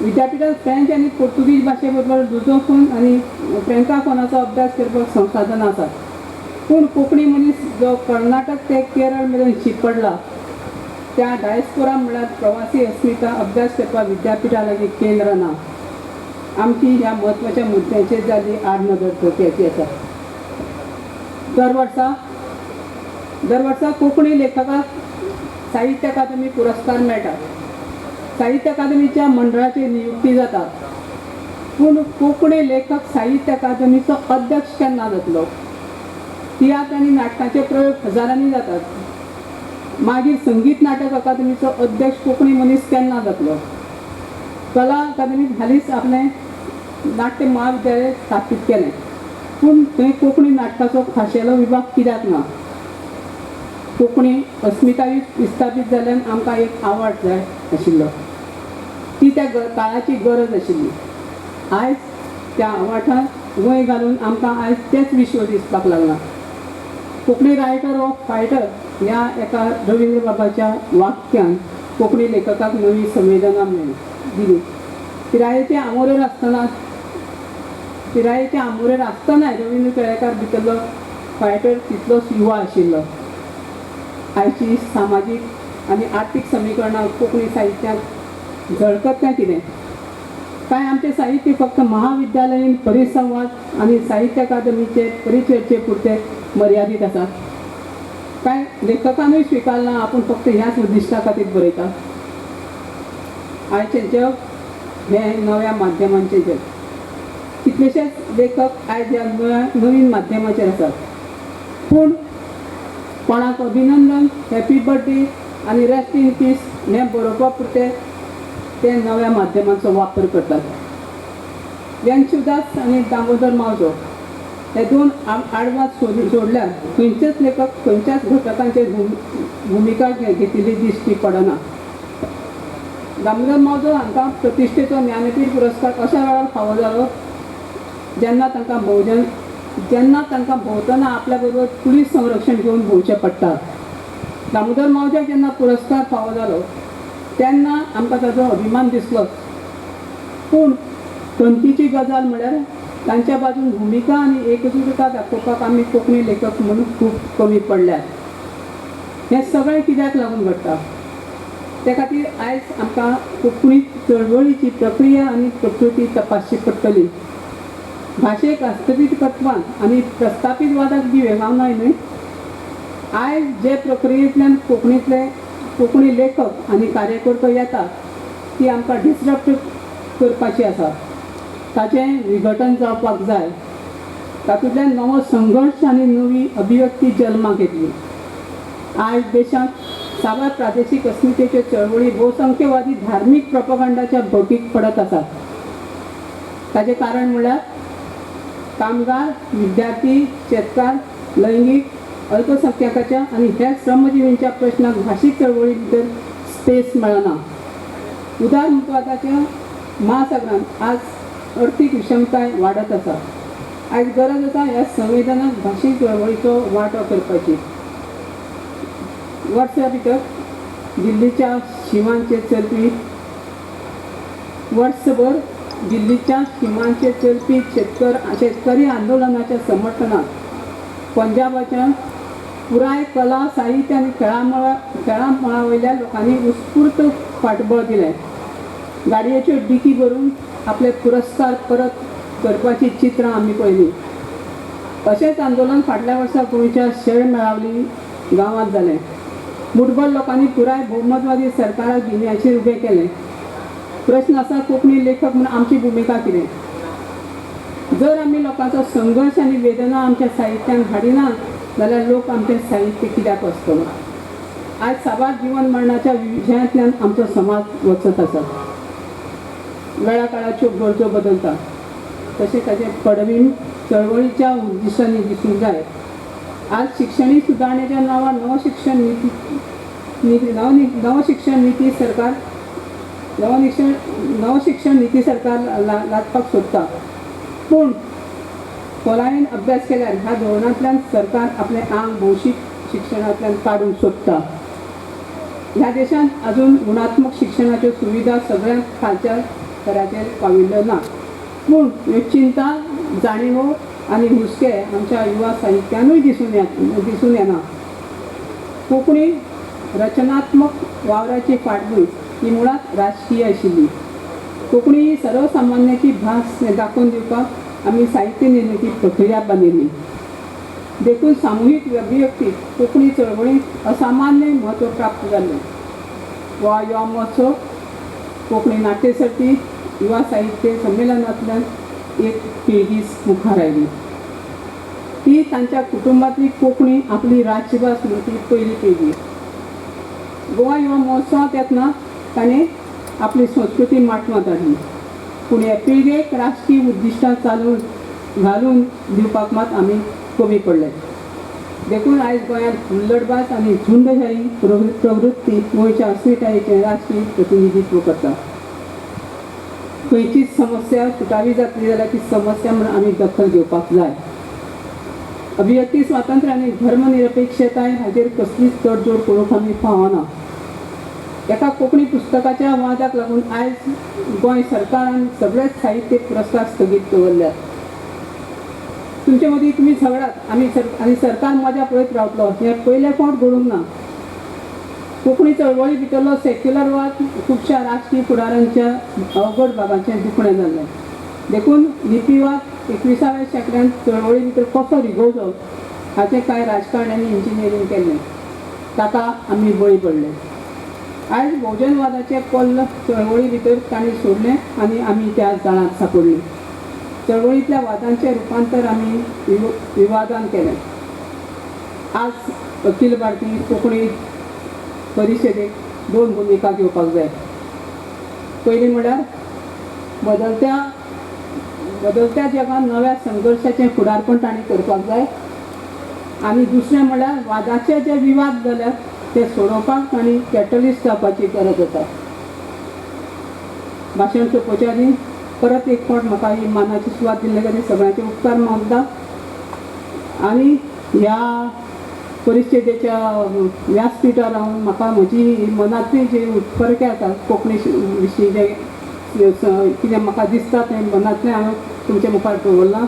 विद्यापिठांत फ्रेंच आनी पोर्तुगीज भाशे बरोबर लुझोफोन आनी फ्रँकाफोनाचो अभ्यास करपाक संसाधनां आसात. पूण कोंकणी मनीस जो कर्नाटक ते केरळ मेरेन शिरपडला त्या डायस्पोरा म्हळ्यार प्रवासी अस्मिता अभ्यास करपाक विद्यापिठा लागीं केंद्र ना. आमची ह्या म्हत्वाच्या मुद्द्यांचेर जाल्ली आडनदर धोक्याची आसा. दर वर्सा कोंकणी लेखकाक साहित्य अकादमी पुरस्कार मेळटा. साहित्य अकादमीच्या मंडळाची नियुक्ती जाता. पूण कोंकणी लेखक साहित्य अकादमीचो अध्यक्ष केन्ना जातलो? तियात्र आनी नाटकांचे प्रयोग हजारांनी जातात. मागीर संगीत नाटक अकादमीचो अध्यक्ष कोंकणी मनीस केन्ना जातलो? कला अकादमीन हालींच आपलें नाट्य महाविद्यालय स्थापीत केलें. पूण थंय कोंकणी नाटकाचो खाशेलो विभाग कित्याक ना? कोंकणी अस्मिताय विस्थापीत जाल्यान आमकां एक आवाड जाय आशिल्लो. ती त्या काळाची गरज आशिल्ली. आयज त्या आवाठांत वय घालून आमकां आयज तेच विश्व दिसपाक लागला. कोंकणी रायटर ऑफ फायटर ह्या एका रवींद्र बाबाच्या वाक्यान कोंकणी लेखकाक नवी संवेदना दिली. पिरायेचे आमोरेर आसतना रवींद्र केळेकार भितरलो फायटर तितलोच युवा आशिल्लो. आयची सामाजीक आनी आर्थीक समीकरणां कोंकणी साहित्यांत झळकत काय कितें? काय आमचे साहित्य फक्त महाविद्यालयीन परिसंवाद आनी साहित्य अकादमीचे परिचर्चे पुरते मर्यादीत आसा? काय लेखकानूय स्विकारला आपूण फक्त ह्याच उद्दिश्टा खातीर बरयता? आयचें जग हें नव्या माध्यमांचें जग. कितलेशेच लेखक आयज ह्या नवीन माध्यमाचेर आसात, पूण कोणाक अभिनंदन, हॅपी बर्थडे आनी रेस्ट इन पीस हें बरोवपा पुरते ते नव्या माध्यमांचो वापर करतात. व्यंकशिवदास आनी दामोदर मावजो हे दोन आडवाद सोडल्यार खंयचेच लेखक खंयच्याच घटकांचेर भुमिका घेतिल्ली दिश्टी पडना. दामोदर मावजो हांकां प्रतिश्ठेचो ज्ञानपीठ पुरस्कार अशा वेळार फावो जालो जेन्ना तांकां भोंवतना आपल्या बरोबर पुलीस संरक्षण घेवन भोंवचें पडटा. दामोदर मावज्याक जेन्ना पुरस्कार फावो जालो तेन्ना आमकां ताचो अभिमान दिसलोच. पूण खंतीची गजाल म्हळ्यार तांच्या बाजून भुमिका आनी एकजूटता दाखोवपाक आमी कोंकणी लेखक म्हणून खूब कमी पडल्यात. हें सगळें कित्याक लागून घडटा? ते खातीर आयज आमकां कोंकणी चळवळीची प्रक्रिया आनी प्रकृती तपासची पडटली. भाशेक वास्तवीकत्वान आनी प्रस्थापीतवादाक बी वेगावनाय न्हय. आयज जे प्रक्रियेंतल्यान कोंकणी लेखक आनी कार्यकर्तो येतात ती आमकां डिसरप्ट करपाची आसा. ताचें विघटन जावपाक जाय. तातूंतल्यान नवो संघर्श आनी नवी अभिव्यक्ती जल्माक येतली. आयज देशांत साबार प्रादेशीक अस्मितेच्यो चळवळी बहुसंख्यवादी धार्मीक प्रोपगंडाच्या भोवतीक पडत आसात. ताचें कारण म्हळ्यार कामगार, विद्यार्थी, शेतकार, लैंगीक अल्पसंख्याकाच्या आनी हेर श्रमजीवींच्या प्रश्नाक भाशीक चळवळी भितर स्पेस मेळना. उदारमतवादाच्या महासागरांत आज अर्थीक विशमताय वाडत आसा. आयज गरज आसा ह्या संवेदनाक भाशीक चळवळीचो वांटो करपाची. वर्सां भितर दिल्लीच्या शिमांचेर चलपी वर्सभर दिल्लीच्या शिमांचेर चलपी शेतकरी आंदोलनाच्या समर्थनाक पंजाबाच्या पुराय कला, साहित्य आनी खेळामळा वयल्या लोकांनी उत्स्फूर्त फाटबळ दिलें. गाडयेच्यो डिकी भरून आपले पुरस्कार परत करपाची चित्रां आमी पळयलीं. अशेंच आंदोलन फाटल्या वर्सा गोंयच्या शेळ मेळावली गांवांत जालें. मुठभर लोकांनी पुराय बहुमतवादी सरकाराक गिन्याचेर उबें केलें. प्रश्न आसा कोंकणी लेखक म्हणून आमची भुमिका कितें? जर आमी लोकांचो संघर्श आनी वेदना आमच्या साहित्यान हाडिना जाल्यार लोक आमचें साहित्य कित्याक वाचतलो? आयज साबार जिवन मरणाच्या विशयांतल्यान आमचो समाज वचत आसा. वेळा काळाच्यो गरजो बदलता तशें ताचें पडवीन चळवळीच्या उद्दिश्टांनी दिसूंक जाय. आज शिक्षणीक सुदारणाच्या नांवार नवो शिक्षण नीती सरकार लादपाक सोदता. पूण खोलायेन अभ्यास केल्यार ह्या धोरणांतल्यान सरकार आपलें आंग भौशीक शिक्षणांतल्यान काडूंक सोदता. ह्या देशांत अजून गुणात्मक शिक्षणाच्यो सुविधा सगळ्या खालच्या स्तराचेर पाविल्ल्यो ना. पूण ह्यो चिंता, जाणीवो आनी हुस्के आमच्या युवा साहित्यानूय दिसून येना. कोंकणी रचनात्मक वावराची फाटभूंय ही मुळात राजकीय आशिल्ली. कोंकणी ही सर्वसामान्याची भास हें दाखोवन दिवपाक आमी साहित्य निर्मिती प्रक्रिया बांदिल्ली. देखून सामुहीक अभिव्यक्तीक कोंकणी चळवळींत असामान्य म्हत्व प्राप्त जाल्लें. वा युवा महोत्सव, कोंकणी नाट्य सर्ती, युवा साहित्य संमेलनांतल्यान एक पिळगी मुखार आयली. ती तांच्या कुटुंबातली कोंकणी आपली राज्यभास म्हणून ती पयली पिळगी. गोवा युवा महोत्सवांत येतना ताणें आपली संस्कृती माटवांत हाडली. पूण ह्या पिळगेक राजकीय उद्दिश्टां घालून दिवपाक मात आमी कमी पडले. देखून आयज गोंयांत हुल्लडबाज आनी झुंडशाही प्रवृत्ती गोंयच्या अस्मितायेचें राजकीय प्रतिनिधित्व करता. खंयचीच समस्या सुटावी जातली जाल्यार ती समस्या म्हणून आमी दखल घेवपाक जाय. अभिव्यक्ती स्वातंत्र्य आनी धर्मनिरपेक्षताय हाचेर कसलीच तडजोड करूंक आमी फावना. एका कोंकणी पुस्तकाच्या वादाक लागून आयज गोंय सरकारान सगळेच साहित्य पुरस्कार स्थगीत दवरल्यात. तुमचे मदीं तुमी सगळ्यात आनी सरकार मजा पळयत रावतलो हें पयले फावट घडूंक ना. कोंकणी चळवळी भितरलो सेक्युलर वाद खुबशा राजकीय फुडाऱ्यांच्या अवघड भागांचें दुखणें जाल्लें. देखून लिपीवाद 21व्या शेंकड्यांत चळवळी भितर कसो रिगोवचो हाचें कांय राजकारण्यांनी इंजिनियरींग केल्लें. ताका आमी बळी पडले. आयज भोजनवादाचें पल्ल चळवळी भितर तांणी सोडलें आनी आमी त्या जाळांत सांपडलीं. चळवळींतल्या वादांचें रुपांतर आमी विवादान केलें. आज अखिल भारतीय कोंकणी परिशदेक 2 भुमिका घेवपाक जाय. पयली म्हळ्यार बदलत्या जगान नव्या संघर्शाचें फुडारपण तांणी करपाक जाय. आनी दुसरें म्हळ्यार वादाचे जे विवाद जाल्यात ते सोडोवपाक तांणी कॅटलिस्ट जावपाची गरज आसा. भाशण सोंपोवच्या आदी परत एक फावट म्हाका ही मानाची सुवात दिल्ले खातीर सगळ्यांचे उपकार मागता. आनी ह्या परिशदेच्या व्यासपीठार रावन म्हाका म्हजी मनांतली जी फरके आसा कोंकणी विशीं जे कितें म्हाका दिसता तें मनांतलें हांवें तुमचे मुखार दवरलां.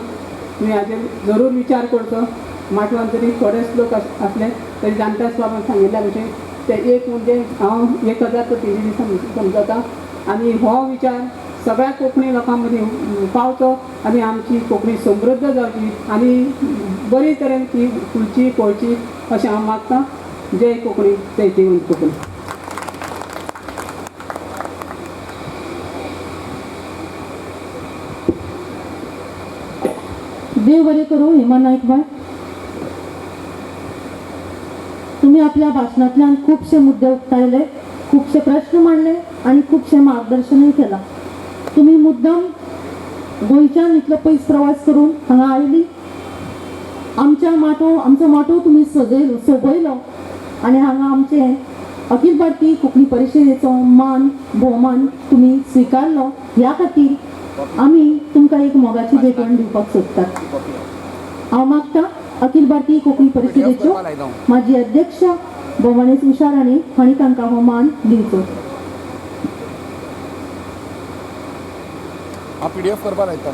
तुमी हाजेर जरूर विचार करचो. माटवान जरी थोडेच लोक आसले तरी जाणट्या स्वाभान सांगिल्ल्या भशेन ते एक म्हणजे हांव 1000 प्रतिनिधी समजता आनी हो विचार सगळ्या कोंकणी लोकां मदीं पावचो आनी आमची कोंकणी समृद्ध जावची आनी बरे तरेन ती फुलची फळची अशें हांव मागतां. जय कोंकणी, जय जिवंत कोंकणी. देव बरे करू. हेमा नायक बाय, तुम्ही आपल्या भाशणांतल्यान खुबशे मुद्दे उक्तायले, खुबशे प्रश्न मांडले आणि खुबशे मार्गदर्शनय केला. तुम्ही मुद्दाम गोंयच्यान इतलो पयस प्रवास करून हांगा आयली. आमचो माटो तुम्ही सोबयलो आणि हांगा आमचे अखिल भारतीय कोंकणी परिशदेचो मान भोवमान तुम्ही स्विकारलो. ह्या खातीर आमी तुमकां एक मोगाची भेटवण दिवपाक सोदतात. हांव मागतां अखिल भारतीय कोंकणी परिशदेच्यो माजी अध्यक्ष भवानीस उशा राणी हांणी तांकां हो मान दिवचो. हांव PDF करपा लायता,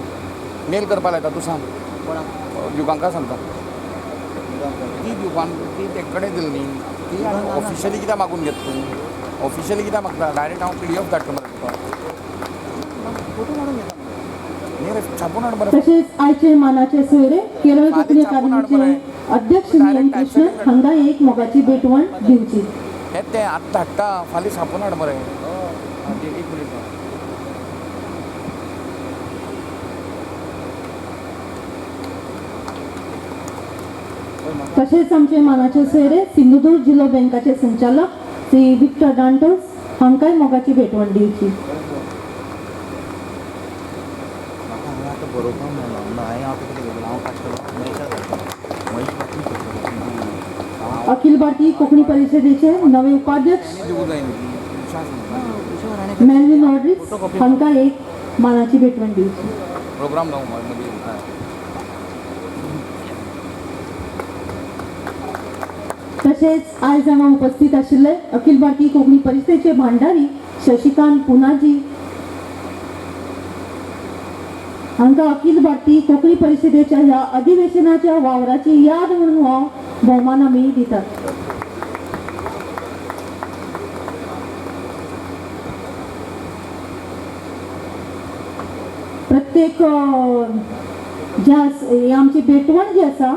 मेल करपा लायता. तूं सांग युगांका सांगता. ती युगान ती ते कडेन दिली न्ही. ती ऑफिशियली कित्याक मागून घेता तूं? ऑफिशियली कित्याक मागता? डायरेक्ट हांव PDF धाडटा मरे तुका. फोटो मारून घेता न्ही रे, छापून हाड मरे. तसेच आयचे मानाचे सोयरे केरळ कोंकणी अकादमीचे अध्यक्ष नियम कृष्ण हांगा एक मोगाची भेटवण दिवची. हे ते आत्ता धाडटा, फाल्यां छापून हाड मरे. एक मिनीट. तसेच आमचे मानाचे सोयरे सिंधुदुर्ग जिल्लो बँकाचे संचालक श्री विक्टर डांटोस हांकांय मोगाची भेटवण दिवची. अखिल भारतीय कोंकणी परिशदेचे नवे उपाध्यक्ष मेल्विन ऑड्रिक्स हांकां एक मानाची भेटवण दिवची. प्रोग्राम तसेच आयज हांगा उपस्थित आशिल्ले अखिल भारतीय कोंकणी परिशदेचे भांडारी शशिकांत पुनाजी हांकां अखिल भारतीय कोंकणी परिशदेच्या ह्या अधिवेशनाच्या वावराची याद म्हणून हो भोवमान आमी दितात. प्रत्येक ज्या आमची भेटवण जी आसा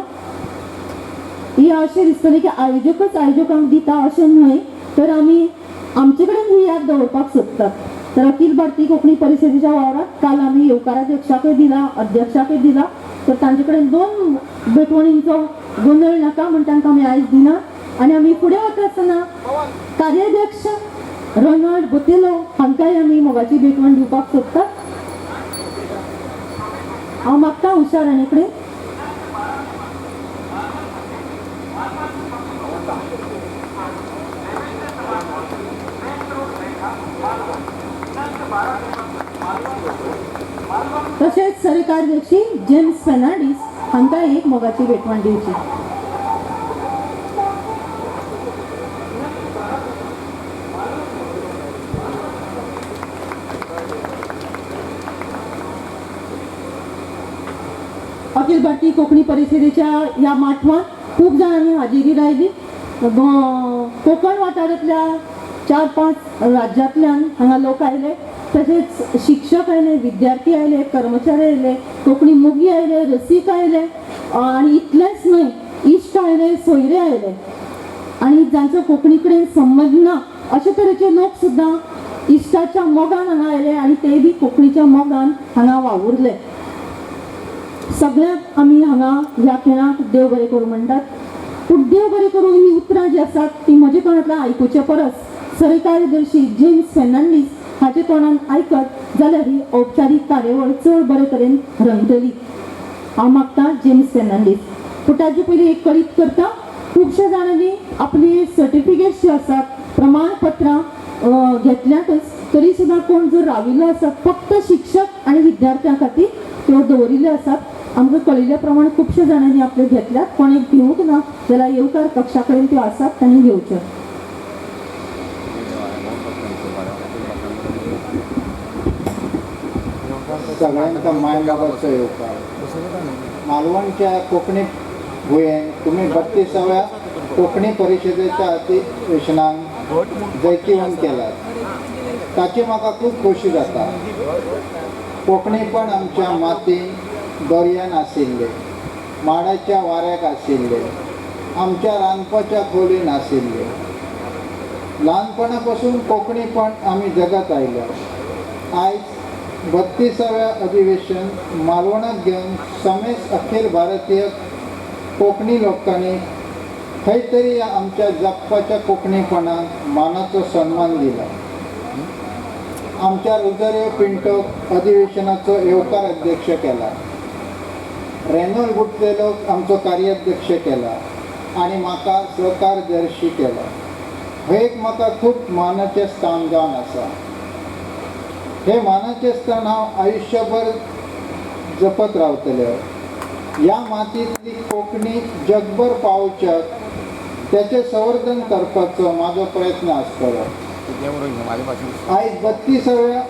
ही अशें दिसतलें की आयोजकांक दिता अशें न्हय, तर आमी आमचे कडेन ही याद दवरपाक सोदतात. तर अखिल भारतीय कोंकणी परिशदेच्या वावरात काल आमी येवकाराध्यक्षाकय दिला, अध्यक्षाकय दिला. तर तांचे कडेन 2 भेटवणींचो गोंधळ नाका म्हण तांकां आमी आयज दिना. आनी आमी फुडें वता आसतना कार्याध्यक्ष रोनाल्ड बोतेलो हांकांय आमी मोगाची भेटवण दिवपाक सोदतात. हांव मागतां उशा राणी कडेन. तशेंच सरकाराध्यक्षी जेम्स फेर्नांडीस हांकां एक मोगाची भेटवण दिवची. अखिल भारतीय कोंकणी परिशदेच्या ह्या माठवांत खूब जाणांनी हाजेरी लायली. कोकण वाठारांतल्या 4-5 राज्यांतल्यान हांगा लोक आयले. तसेच शिक्षक आयले, विद्यार्थी आयले, कर्मचारी आयले, कोंकणी मोगी आयले, रसीक आयले आणि इतलेंच न्हय, इश्ट आयले, सोयरे आयले आणि जांचो कोंकणी कडेन संबंध ना अशे तरेचे लोक सुद्दां इश्टाच्या मोगान हांगा आयले आणि ते बी कोंकणीच्या मोगान हांगा वावुरले. सगळ्यांक आमी हांगा ह्या खेळाक देव बरें करूं म्हणटात. पूण देव बरें करूं ही उतरां जी आसात ती म्हजे तोंडांतल्यान आयकुचे परस सरकार्यदर्शी जेम्स फेर्नांडीस हाचे तोंडान आयकत जाल्यार ही औपचारीक कार्यावळ चड बरे तरेन रंगतली. हांव मागतां जेम्स फेर्नांडीस. पूण ताजे पयलीं एक कळीत करता, खुबशे जाणांनी आपली सर्टिफिकेट्स जी आसात, प्रमाणपत्रां घेतल्यातच, तरी सुद्दां कोण जर राविल्लो आसत फक्त शिक्षक आनी विद्यार्थ्यां खातीर त्यो दवरिल्ल्यो आसात. आमकां कळिल्ल्या प्रमाण खुबशे जाणांनी आपले घेतल्यात. कोणेक घेवंक ना जाल्यार येवकार कक्षा कडेन त्यो आसात तांणी घेवच्यो. सगळ्यांका माय बाबाचो येवकार. मालवणच्या कोंकणी भुंयेन तुमी 32व्या कोंकणी परिशदेच्या अधिवेशनाक जैतिवंत केल्यात. ताची म्हाका खूब खोशी जाता. कोंकणीपण आमच्या मातीन, दर्यान आशिल्ले, माडाच्या वाऱ्याक आशिल्ले, आमच्या रांदपाच्या खोलीन आशिल्ले. ल्हानपणा पासून कोंकणीपण आमी जगत आयल्या. आयज 32व्या अधिवेशन मालवणाक घेवन समेस्त अखिल भारतीय कोंकणी लोकांनी खंय तरी आमच्या जगपाच्या कोंकणीपणाक मानाचो सन्मान दिला. आमच्या रोजारियो पिंटोक अधिवेशनाचो येवकार अध्यक्ष केला. रेनोल गुटलेलोक आमचो कार्याध्यक्ष केला आणि म्हाका सहकार्यदर्शी केला. हे एक म्हाका खूब मानाचें स्थान जावन आसा. हे मानाचें स्थान हांव आयुश्यभर जपत रावतलें. ह्या मातींतली कोंकणी जगभर पावच्याक त्याचें संवर्धन करपाचो म्हाजो प्रयत्न आसतलो. आयज 32व्या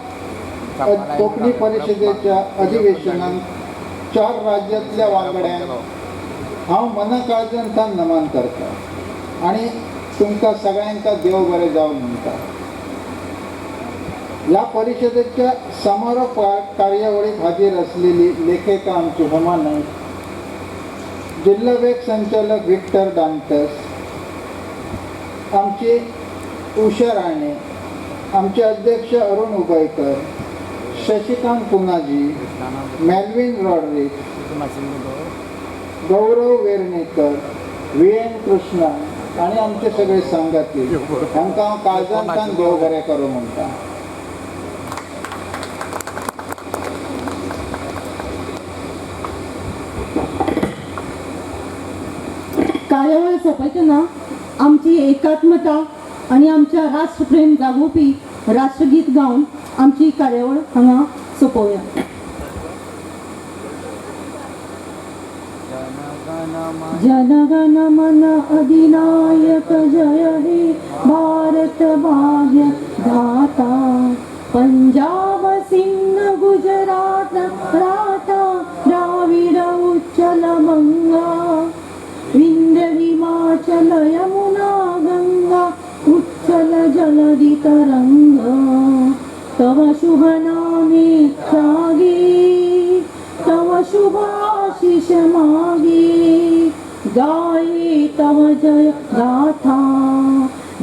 कोंकणी परिशदेच्या अधिवेशनाक 4 राज्यांतल्या वांगड्यांक हांव मनाकाळजांतल्यान नमन करता आनी तुमकां सगळ्यांका देव बरें जावं म्हणटा. ह्या परिशदेच्या समारोप कार्यावळीक हाजीर आसलेली लेखिका आमची हेमा नायक, जिल्लो वेग संचालक विक्टर दांतस, आमची उषा राणे, आमचे अध्यक्ष अरुण उबयकर, शशिकांत पुनाजी, मेल्विन रॉड्रिक, गौरव वेर्णेकर, VN कृष्णा आणि आमचे सगळे संगाती हांकां हांव काळजांतल्यान देव बरें करूं म्हणटा. कार्यावळ सोंपयतना आमची एकात्मता आणि आमच्या राष्ट्रप्रेम जागोवपी राष्ट्रगीत गावन आमची कार्यावळ हांगा सोंपोवया. जनगण मन अधिनायक जय हे भारत भाग्य दाता. पंजाब सिंध गुजरात मराठा द्राविड उच्चल गंगा. विंध्य हिमाचल यमुना गंगा उच्चल जलधि तरंग. तव शुभ नामे जागे, तव शुभाशिष मागे. गाये तव जय गाथा,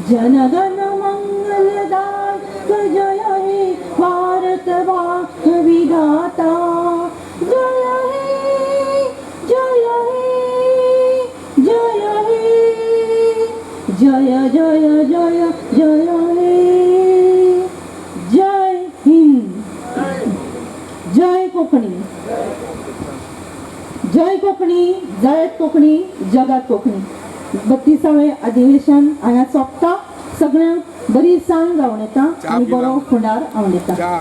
जनगण मंगलदायक जय हे भारत भाग्य विधाता. जय हे जय हे जय हे जय जय जय जय हे. जय हिंद, जय कोकणी, जय कोकणी, जयत कोकणी, जगात कोकणी. 32वें अधिवेशन हांगा सोंपता. सगळ्यांक बरी सांग जावन येता आनी बरो फुडार आवडटा.